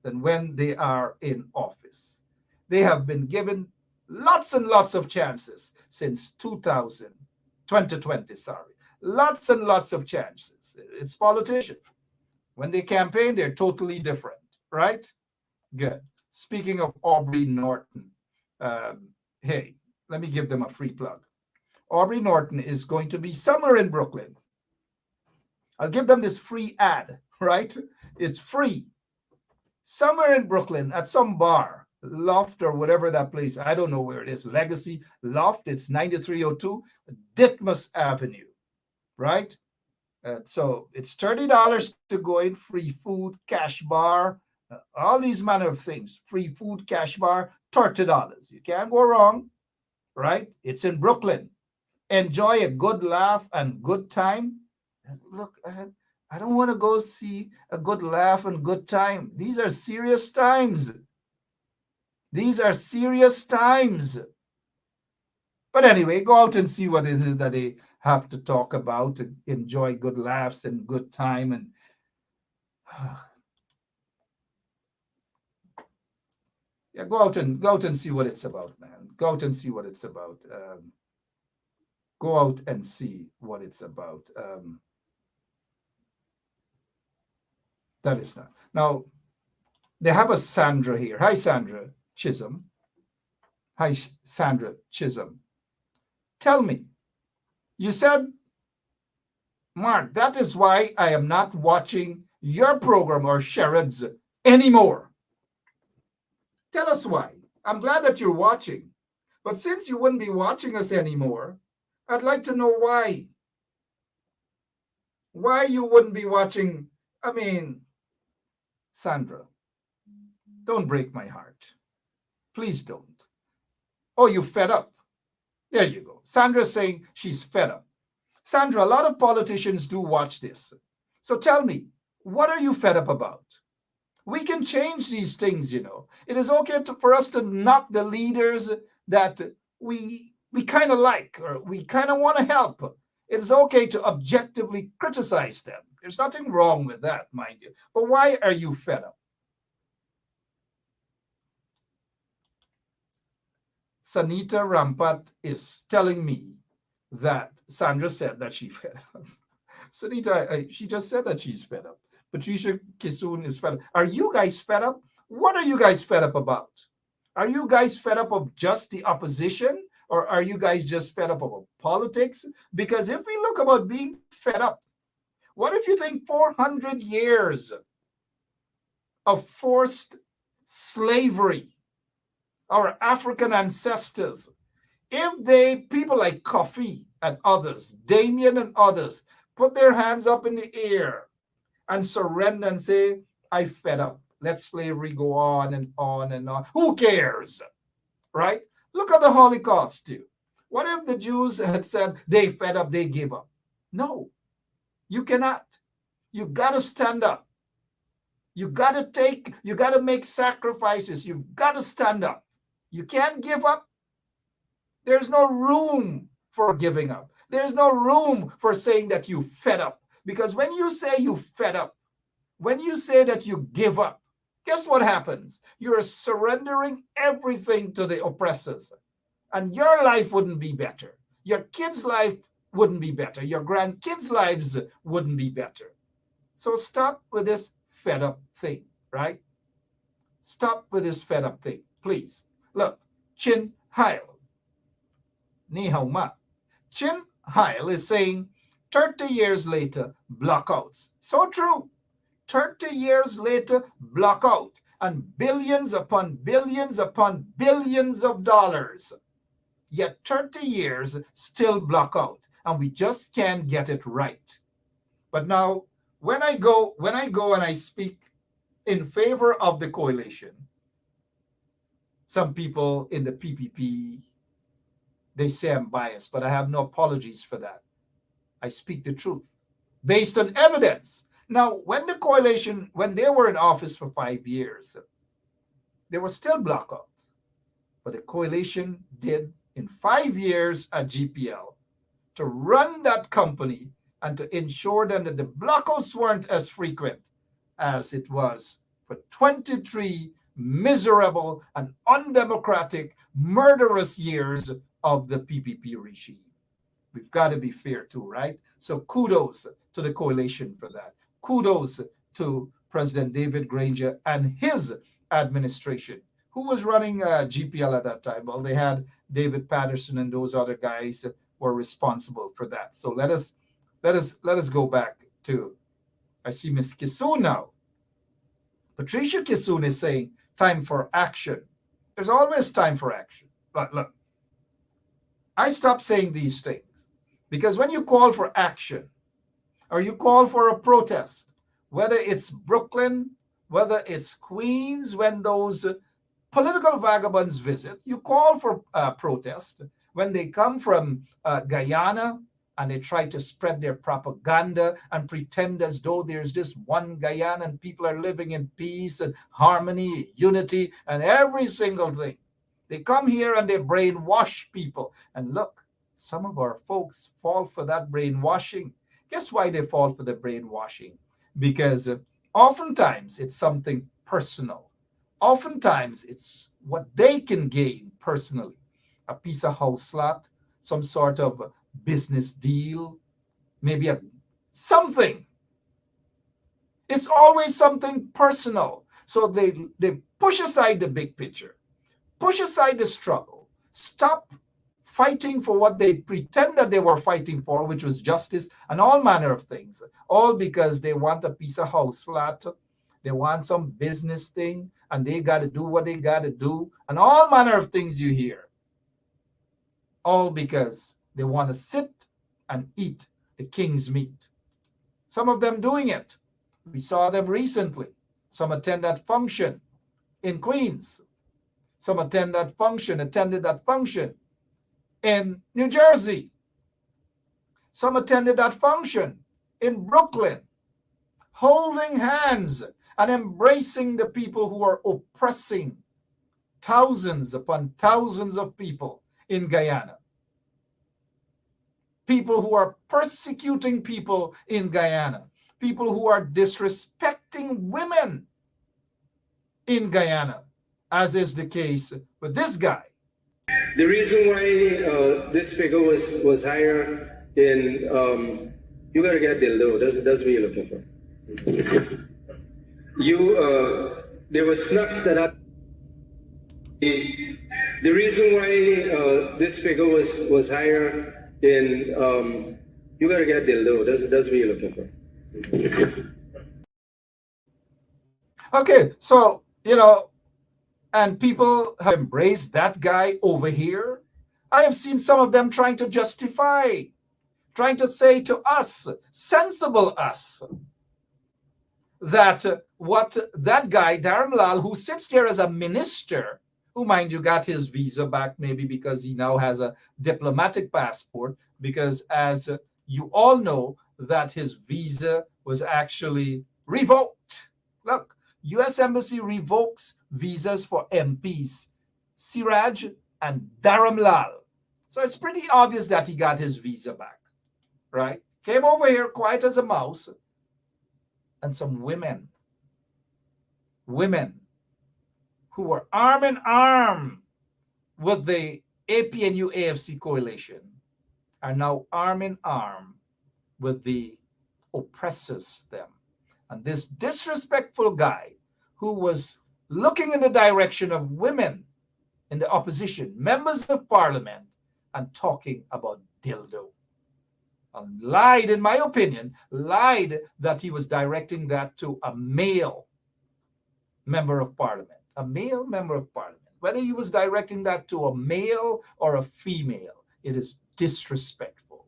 than when they are in office. They have been given lots and lots of chances since 2020, sorry. Lots and lots of chances. It's politicians. When they campaign, they're totally different, right? Good. Speaking of Aubrey Norton, hey, let me give them a free plug. Aubrey Norton is going to be somewhere in Brooklyn. I'll give them this free ad, right? It's free. Somewhere in Brooklyn at some bar, Loft or whatever that place, I don't know where it is, Legacy, Loft, it's 9302 Ditmas Avenue, right? So it's $30 to go in, free food, cash bar, all these manner of things. Free food, cash bar, $30. You can't go wrong, right? It's in Brooklyn. Enjoy a good laugh and good time. Look, I don't want to go see a good laugh and good time. These are serious times. These are serious times. But anyway, go out and see what it is that they have to talk about and enjoy good laughs and good time. And yeah, go out and see what it's about, man. Go out and see what it's about. Go out and see what it's about. That is not. Now, they have a Sandra here. Hi, Sandra Chisholm. Hi, Sandra Chisholm. Tell me, you said, Mark, that is why I am not watching your program or Sherrod's anymore. Tell us why. I'm glad that you're watching. But since you wouldn't be watching us anymore, I'd like to know why. Why you wouldn't be watching? I mean, Sandra, don't break my heart. Please don't. Oh, you fed up. There you go. Sandra's saying she's fed up. Sandra, a lot of politicians do watch this. So tell me, what are you fed up about? We can change these things, you know. It is okay for us to knock the leaders that we kind of like or we kind of want to help. It's okay to objectively criticize them. There's nothing wrong with that, mind you. But why are you fed up? Sanita Rampat is telling me that Sandra said that she fed up. Sanita, she just said that she's fed up. Patricia Kisoon is fed up. Are you guys fed up? What are you guys fed up about? Are you guys fed up of just the opposition? Or are you guys just fed up about politics? Because if we look about being fed up, what if you think 400 years of forced slavery, our African ancestors, if people like Kofi and others, Damien and others, put their hands up in the air and surrender and say, I fed up. Let slavery go on and on and on. Who cares? Right? Look at the Holocaust too. What if the Jews had said they fed up, they gave up? No, you cannot. You got to stand up. You got to make sacrifices. You've got to stand up. You can't give up. There's no room for giving up. There's no room for saying that you fed up. Because when you say you fed up, when you say that you give up, guess what happens? You're surrendering everything to the oppressors. And your life wouldn't be better. Your kids' life wouldn't be better. Your grandkids' lives wouldn't be better. So stop with this fed up thing, right? Stop with this fed up thing, please. Look, Chin Heil. Ni hao ma. Chin Heil is saying 30 years later, blockouts. So true. 30 years later, blockout. And billions upon billions upon billions of dollars. Yet 30 years, still blockout. And we just can't get it right. But now, when I go and I speak in favor of the coalition, some people in the PPP, they say I'm biased, but I have no apologies for that. I speak the truth based on evidence. Now, when the coalition, when they were in office for 5 years, there were still blackouts. But the coalition did in 5 years at GPL to run that company and to ensure that the blackouts weren't as frequent as it was for 23 miserable and undemocratic, murderous years of the PPP regime. We've got to be fair too, right? So kudos to the coalition for that. Kudos to President David Granger and his administration. Who was running GPL at that time? Well, they had David Patterson and those other guys were responsible for that. So let us go back to, I see Miss Kisoon now. Patricia Kisoon is saying time for action. There's always time for action. But look, I stopped saying these things because when you call for action or you call for a protest, whether it's Brooklyn, whether it's Queens, when those political vagabonds visit, you call for protest. When they come from Guyana and they try to spread their propaganda and pretend as though there's this one Guyana and people are living in peace and harmony, unity, and every single thing. They come here and they brainwash people. And look, some of our folks fall for that brainwashing. Guess why they fall for the brainwashing? Because oftentimes it's something personal. Oftentimes it's what they can gain personally. A piece of house lot, some sort of business deal, maybe something. It's always something personal. So they push aside the big picture, push aside the struggle, Stop fighting for what they pretend that they were fighting for, which was justice and all manner of things, all because they want a piece of house flat, they want some business thing, and they got to do what they got to do, and all manner of things you hear, all because they want to sit and eat the king's meat. Some of them doing it. We saw them recently. Some attend that function in Queens. Some attended that function in New Jersey. Some attended that function in Brooklyn, holding hands and embracing the people who are oppressing thousands upon thousands of people in Guyana. People who are persecuting people in Guyana. People who are disrespecting women in Guyana, as is the case with this guy. The reason why this figure was higher in, you gotta get dildo, that's what you're looking for. There were snacks that had, the reason why this figure was higher in, you gotta get dildo, that's what you're looking for. Okay, so, you know, and people have embraced that guy over here. I have seen some of them trying to justify, trying to say to us, sensible us, that what that guy, Dharamlal, who sits there as a minister, who, mind you, got his visa back maybe because he now has a diplomatic passport, because as you all know, that his visa was actually revoked. Look, U.S. Embassy revokes visas for MPs, Siraj and Dharamlal. So it's pretty obvious that he got his visa back, right? Came over here quiet as a mouse, and some women who were arm in arm with the APNU AFC coalition are now arm in arm with the oppressors them. And this disrespectful guy who was looking in the direction of women in the opposition, members of parliament, and talking about dildo. And lied, in my opinion, lied that he was directing that to a male member of parliament, a male member of parliament. Whether he was directing that to a male or a female, it is disrespectful.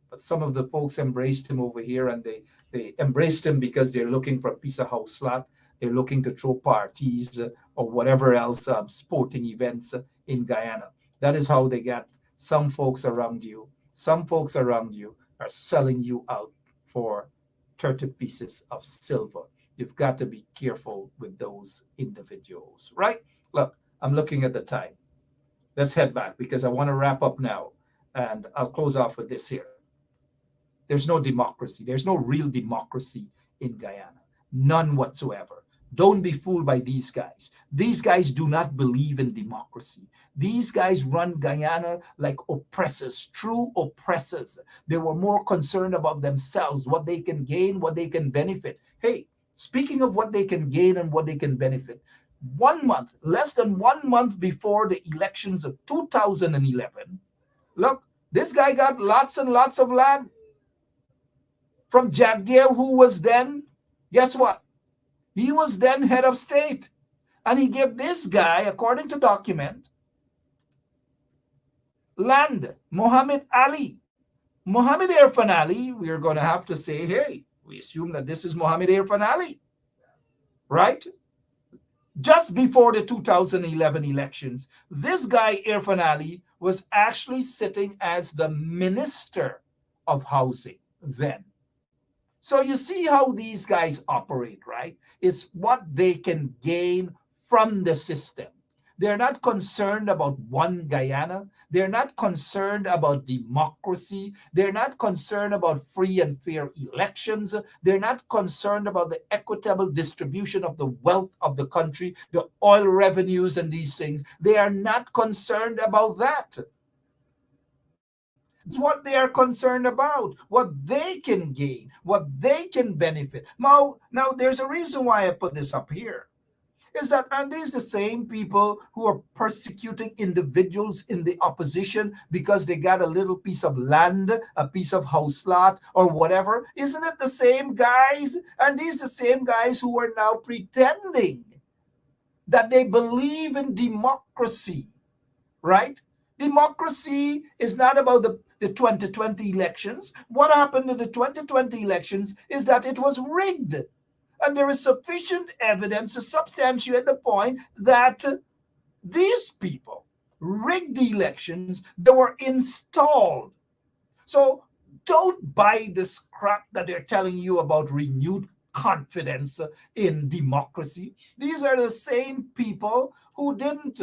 But some of the folks embraced him over here, and they embraced him because they're looking for a piece of house lot. They're looking to throw parties or whatever else, sporting events in Guyana. That is how they get some folks around you. Some folks around you are selling you out for 30 pieces of silver. You've got to be careful with those individuals, right? Look, I'm looking at the time. Let's head back because I want to wrap up now, and I'll close off with this here. There's no democracy. There's no real democracy in Guyana. None whatsoever. Don't be fooled by these guys. These guys do not believe in democracy. These guys run Guyana like oppressors, true oppressors. They were more concerned about themselves, what they can gain, what they can benefit. Hey, speaking of what they can gain and what they can benefit, 1 month, less than 1 month before the elections of 2011, look, this guy got lots and lots of land from Jagdeo, who was then, guess what? He was then head of state. And he gave this guy, according to document, land, Muhammad Ali. Muhammad Irfan Ali, we are going to have to say, hey, we assume that this is Muhammad Irfan Ali, right? Just before the 2011 elections, this guy, Irfan Ali, was actually sitting as the Minister of Housing then. So you see how these guys operate, right? It's what they can gain from the system. They're not concerned about one Guyana. They're not concerned about democracy. They're not concerned about free and fair elections. They're not concerned about the equitable distribution of the wealth of the country, the oil revenues and these things. They are not concerned about that. It's what they are concerned about, what they can gain, what they can benefit. Now there's a reason why I put this up here. is that aren't these the same people who are persecuting individuals in the opposition because they got a little piece of land, a piece of house lot, or whatever? Isn't it the same guys? Aren't these the same guys who are now pretending that they believe in democracy, right? Democracy is not about the 2020 elections. What happened in the 2020 elections is that it was rigged. And there is sufficient evidence to substantiate the point that these people rigged the elections that were installed. So don't buy this crap that they're telling you about renewed confidence in democracy. These are the same people who didn't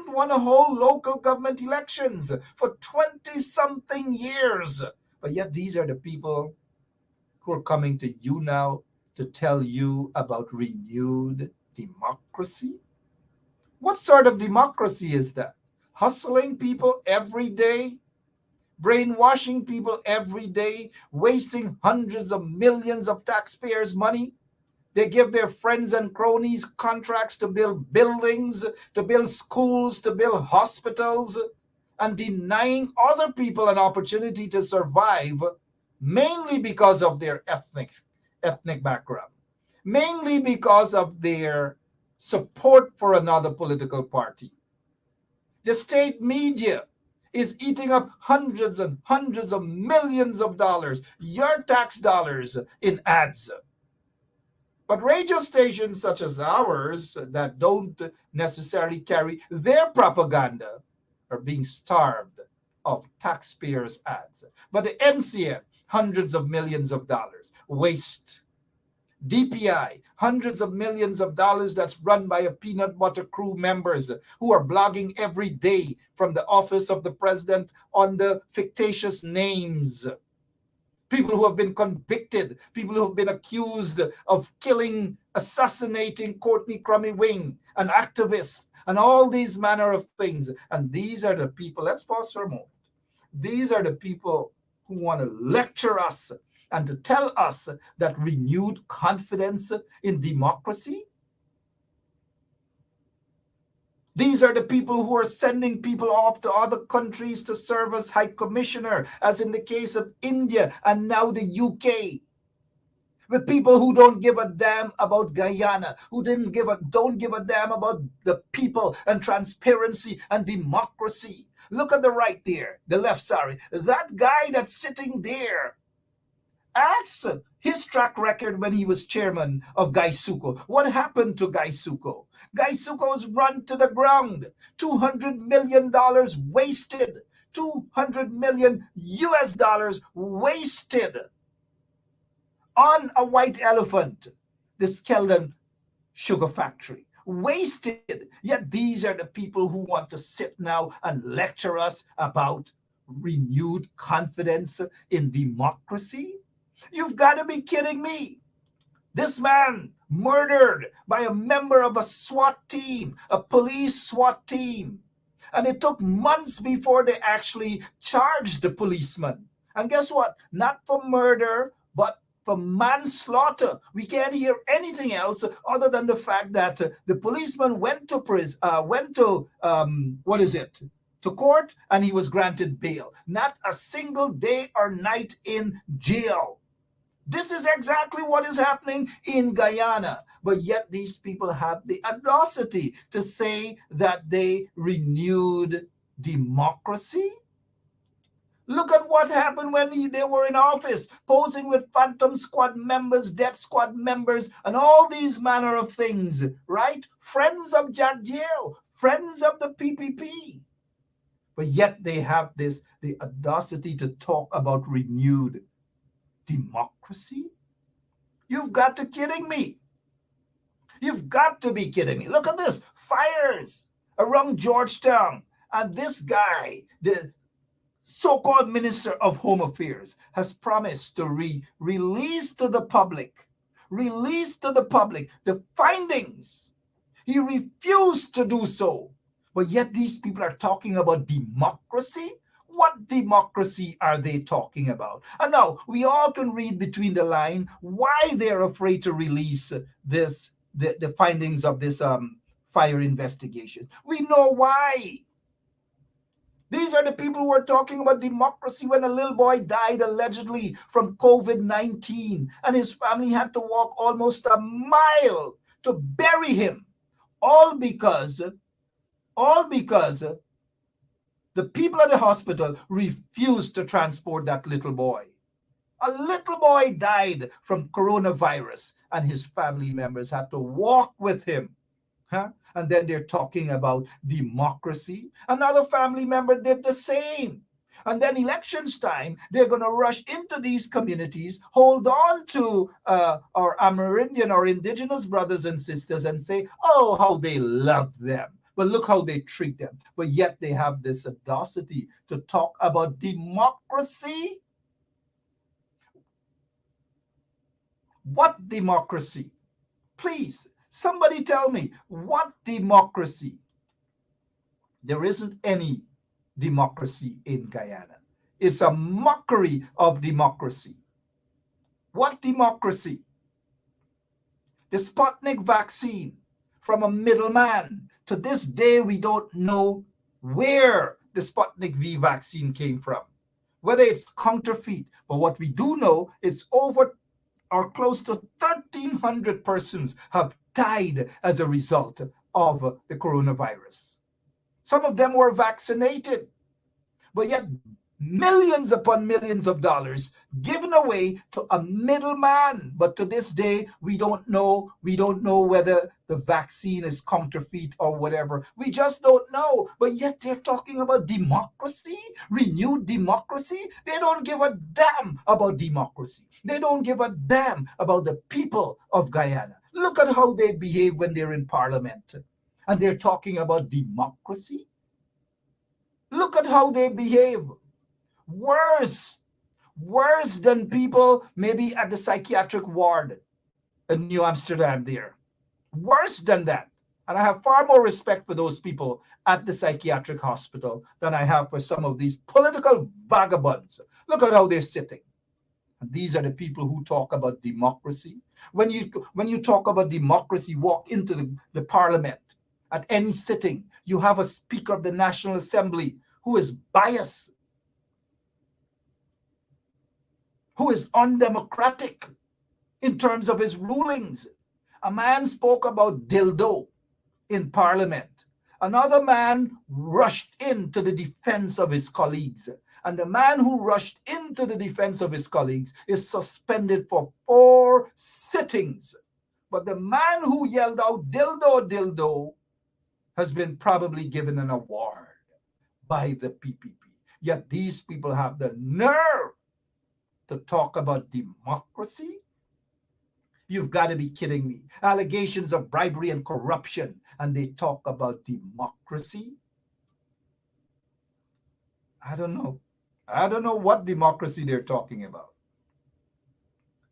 want to hold local government elections for 20-something years. But yet these are the people who are coming to you now to tell you about renewed democracy? What sort of democracy is that? Hustling people every day? Brainwashing people every day? Wasting hundreds of millions of taxpayers' money? They give their friends and cronies contracts to build buildings, to build schools, to build hospitals, and denying other people an opportunity to survive, mainly because of their ethnic background, mainly because of their support for another political party. The state media is eating up hundreds and hundreds of millions of dollars, your tax dollars, in ads. But radio stations such as ours that don't necessarily carry their propaganda are being starved of taxpayers' ads. But the NCN, hundreds of millions of dollars, waste. DPI, hundreds of millions of dollars that's run by a peanut butter crew members who are blogging every day from the office of the president under fictitious names. People who have been convicted, people who have been accused of killing, assassinating Courtney Crummy Wing, an activist, and all these manner of things. And these are the people, let's pause for a moment. These are the people who want to lecture us and to tell us that renewed confidence in democracy. These are the people who are sending people off to other countries to serve as High Commissioner, as in the case of India and now the UK. With people who don't give a damn about Guyana, who don't give a damn about the people and transparency and democracy. Look at the right there, the left, sorry. That guy that's sitting there, ask his track record when he was chairman of Gaisuco. What happened to Gaisuco? Gaisuco was run to the ground. $200 million wasted. $200 million US wasted on a white elephant, the Skeldon sugar factory. Wasted. Yet these are the people who want to sit now and lecture us about renewed confidence in democracy. You've got to be kidding me. This man murdered by a member of a SWAT team, a police SWAT team. And it took months before they actually charged the policeman. And guess what? Not for murder, but for manslaughter. We can't hear anything else other than the fact that the policeman went to court, and he was granted bail. Not a single day or night in jail. This is exactly what is happening in Guyana. But yet these people have the audacity to say that they renewed democracy. Look at what happened when they were in office, posing with Phantom Squad members, Death Squad members, and all these manner of things, right? Friends of Jack Jail, friends of the PPP. But yet they have the audacity to talk about renewed democracy? You've got to kidding me. You've got to be kidding me. Look at this. Fires around Georgetown. And this guy, the so-called Minister of Home Affairs, has promised to release to the public the findings. He refused to do so. But yet these people are talking about democracy? What democracy are they talking about? And now we all can read between the line why they're afraid to release this the findings of this fire investigation. We know why. These are the people who are talking about democracy when a little boy died allegedly from COVID-19 and his family had to walk almost a mile to bury him, all because the people at the hospital refused to transport that little boy. A little boy died from coronavirus and his family members had to walk with him. And then they're talking about democracy. Another family member did the same. And then elections time, they're going to rush into these communities, hold on to our Amerindian or indigenous brothers and sisters and say, oh, how they love them. But look how they treat them. But yet they have this audacity to talk about democracy. What democracy? Please, somebody tell me, what democracy? There isn't any democracy in Guyana. It's a mockery of democracy. What democracy? The Sputnik vaccine from a middleman. To this day, we don't know where the Sputnik V vaccine came from, whether it's counterfeit. But what we do know, it's over or close to 1,300 persons have died as a result of the coronavirus. Some of them were vaccinated, but yet millions upon millions of dollars given away to a middleman. But to this day, we don't know whether the vaccine is counterfeit or whatever. We just don't know. But yet they're talking about democracy, renewed democracy. They don't give a damn about democracy. They don't give a damn about the people of Guyana. Look at how they behave when they're in parliament. And they're talking about democracy. Look at how they behave. Worse than people maybe at the psychiatric ward in New Amsterdam there. Worse than that. And I have far more respect for those people at the psychiatric hospital than I have for some of these political vagabonds. Look at how they're sitting. And these are the people who talk about democracy. When you talk about democracy, walk into the parliament. At any sitting, you have a Speaker of the National Assembly who is biased, who is undemocratic in terms of his rulings. A man spoke about dildo in parliament. Another man rushed into the defense of his colleagues. And the man who rushed into the defense of his colleagues is suspended for 4 sittings. But the man who yelled out dildo, dildo has been probably given an award by the PPP. Yet these people have the nerve to talk about democracy? You've got to be kidding me. Allegations of bribery and corruption, and they talk about democracy? I don't know. I don't know what democracy they're talking about.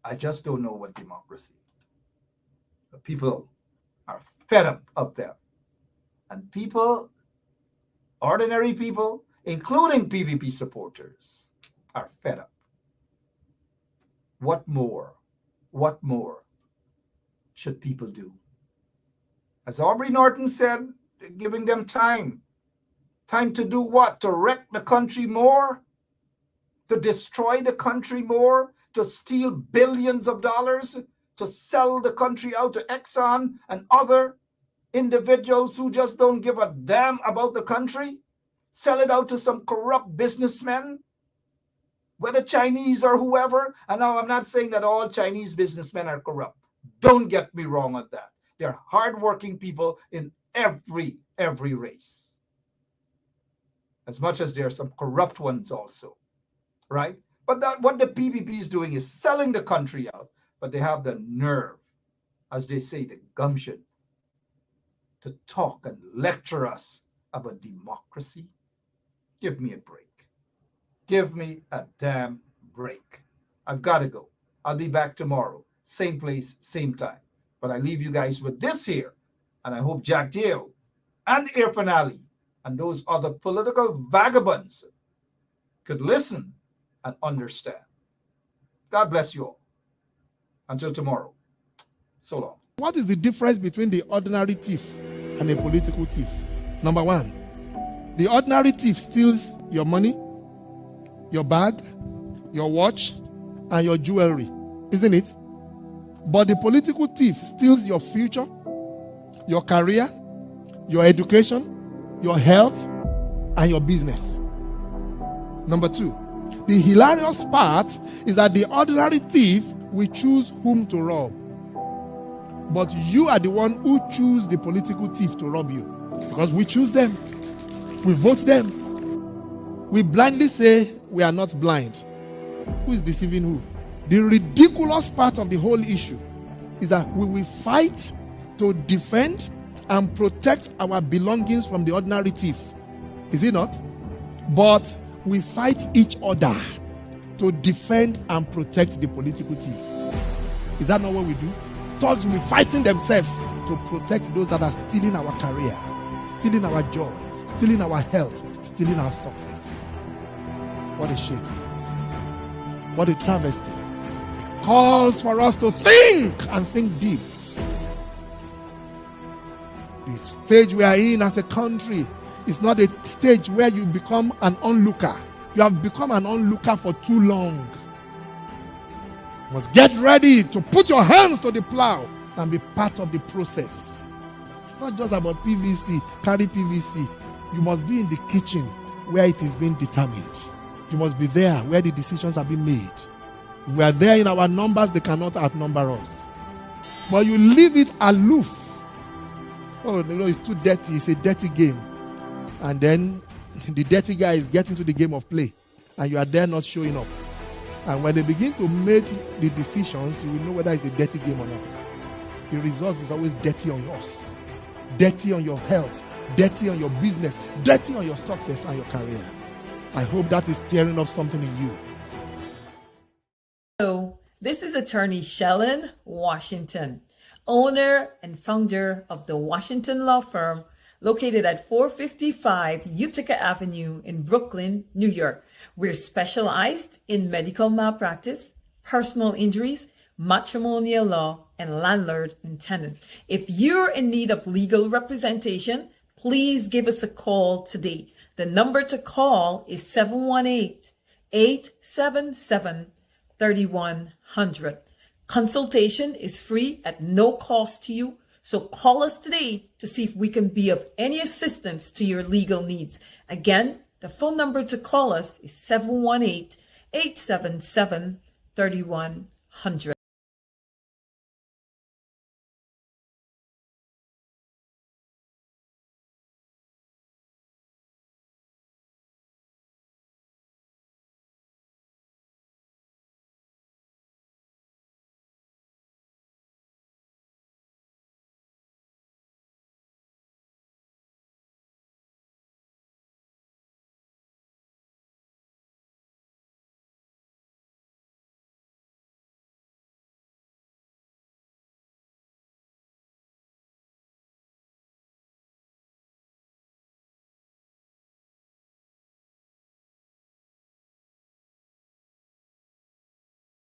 I just don't know what democracy. The people are fed up of them. And people, ordinary people, including PVP supporters, are fed up. What more? What more should people do? As Aubrey Norton said, giving them time. Time to do what? To wreck the country more? To destroy the country more? To steal billions of dollars? To sell the country out to Exxon and other individuals who just don't give a damn about the country? Sell it out to some corrupt businessmen? Whether Chinese or whoever. And now I'm not saying that all Chinese businessmen are corrupt. Don't get me wrong on that. They're hardworking people in every race. As much as there are some corrupt ones also, right? But what the PPP is doing is selling the country out. But they have the nerve, as they say, the gumption, to talk and lecture us about democracy. Give me a break. Give me a damn break. I've got to go. I'll be back tomorrow. Same place, same time. But I leave you guys with this here. And I hope Jack Dale and Irfan Ali and those other political vagabonds could listen and understand. God bless you all. Until tomorrow. So long. What is the difference between the ordinary thief and a political thief? Number one, the ordinary thief steals your money, your bag, your watch, and your jewelry, isn't it? But the political thief steals your future, your career, your education, your health, and your business. Number two, the hilarious part is that the ordinary thief will choose whom to rob. But you are the one who choose the political thief to rob you. Because we choose them. We vote them. We blindly say we are not blind. Who is deceiving who? The ridiculous part of the whole issue is that we will fight to defend and protect our belongings from the ordinary thief. Is it not? But we fight each other to defend and protect the political thief. Is that not what we do? Thugs will be fighting themselves to protect those that are stealing our career, stealing our joy, stealing our health, stealing our success. What a shame. What a travesty. It calls for us to think and think deep. The stage we are in as a country is not a stage where you become an onlooker. You have become an onlooker for too long. You must get ready to put your hands to the plow and be part of the process. It's not just about PVC, carry PVC. You must be in the kitchen where it is being determined. You must be there where the decisions are being made. If we are there in our numbers, they cannot outnumber us. But you leave it aloof. Oh, it's too dirty. It's a dirty game. And then the dirty guy is getting to the game of play. And you are there not showing up. And when they begin to make the decisions, you will know whether it's a dirty game or not. The result is always dirty on yours. Dirty on your health. Dirty on your business. Dirty on your success and your career. I hope that is stirring up something in you. Hello, this is attorney Shellen Washington, owner and founder of the Washington Law Firm, located at 455 Utica Avenue in Brooklyn, New York. We're specialized in medical malpractice, personal injuries, matrimonial law, and landlord and tenant. If you're in need of legal representation, please give us a call today. The number to call is 718-877-3100. Consultation is free at no cost to you. So call us today to see if we can be of any assistance to your legal needs. Again, the phone number to call us is 718-877-3100.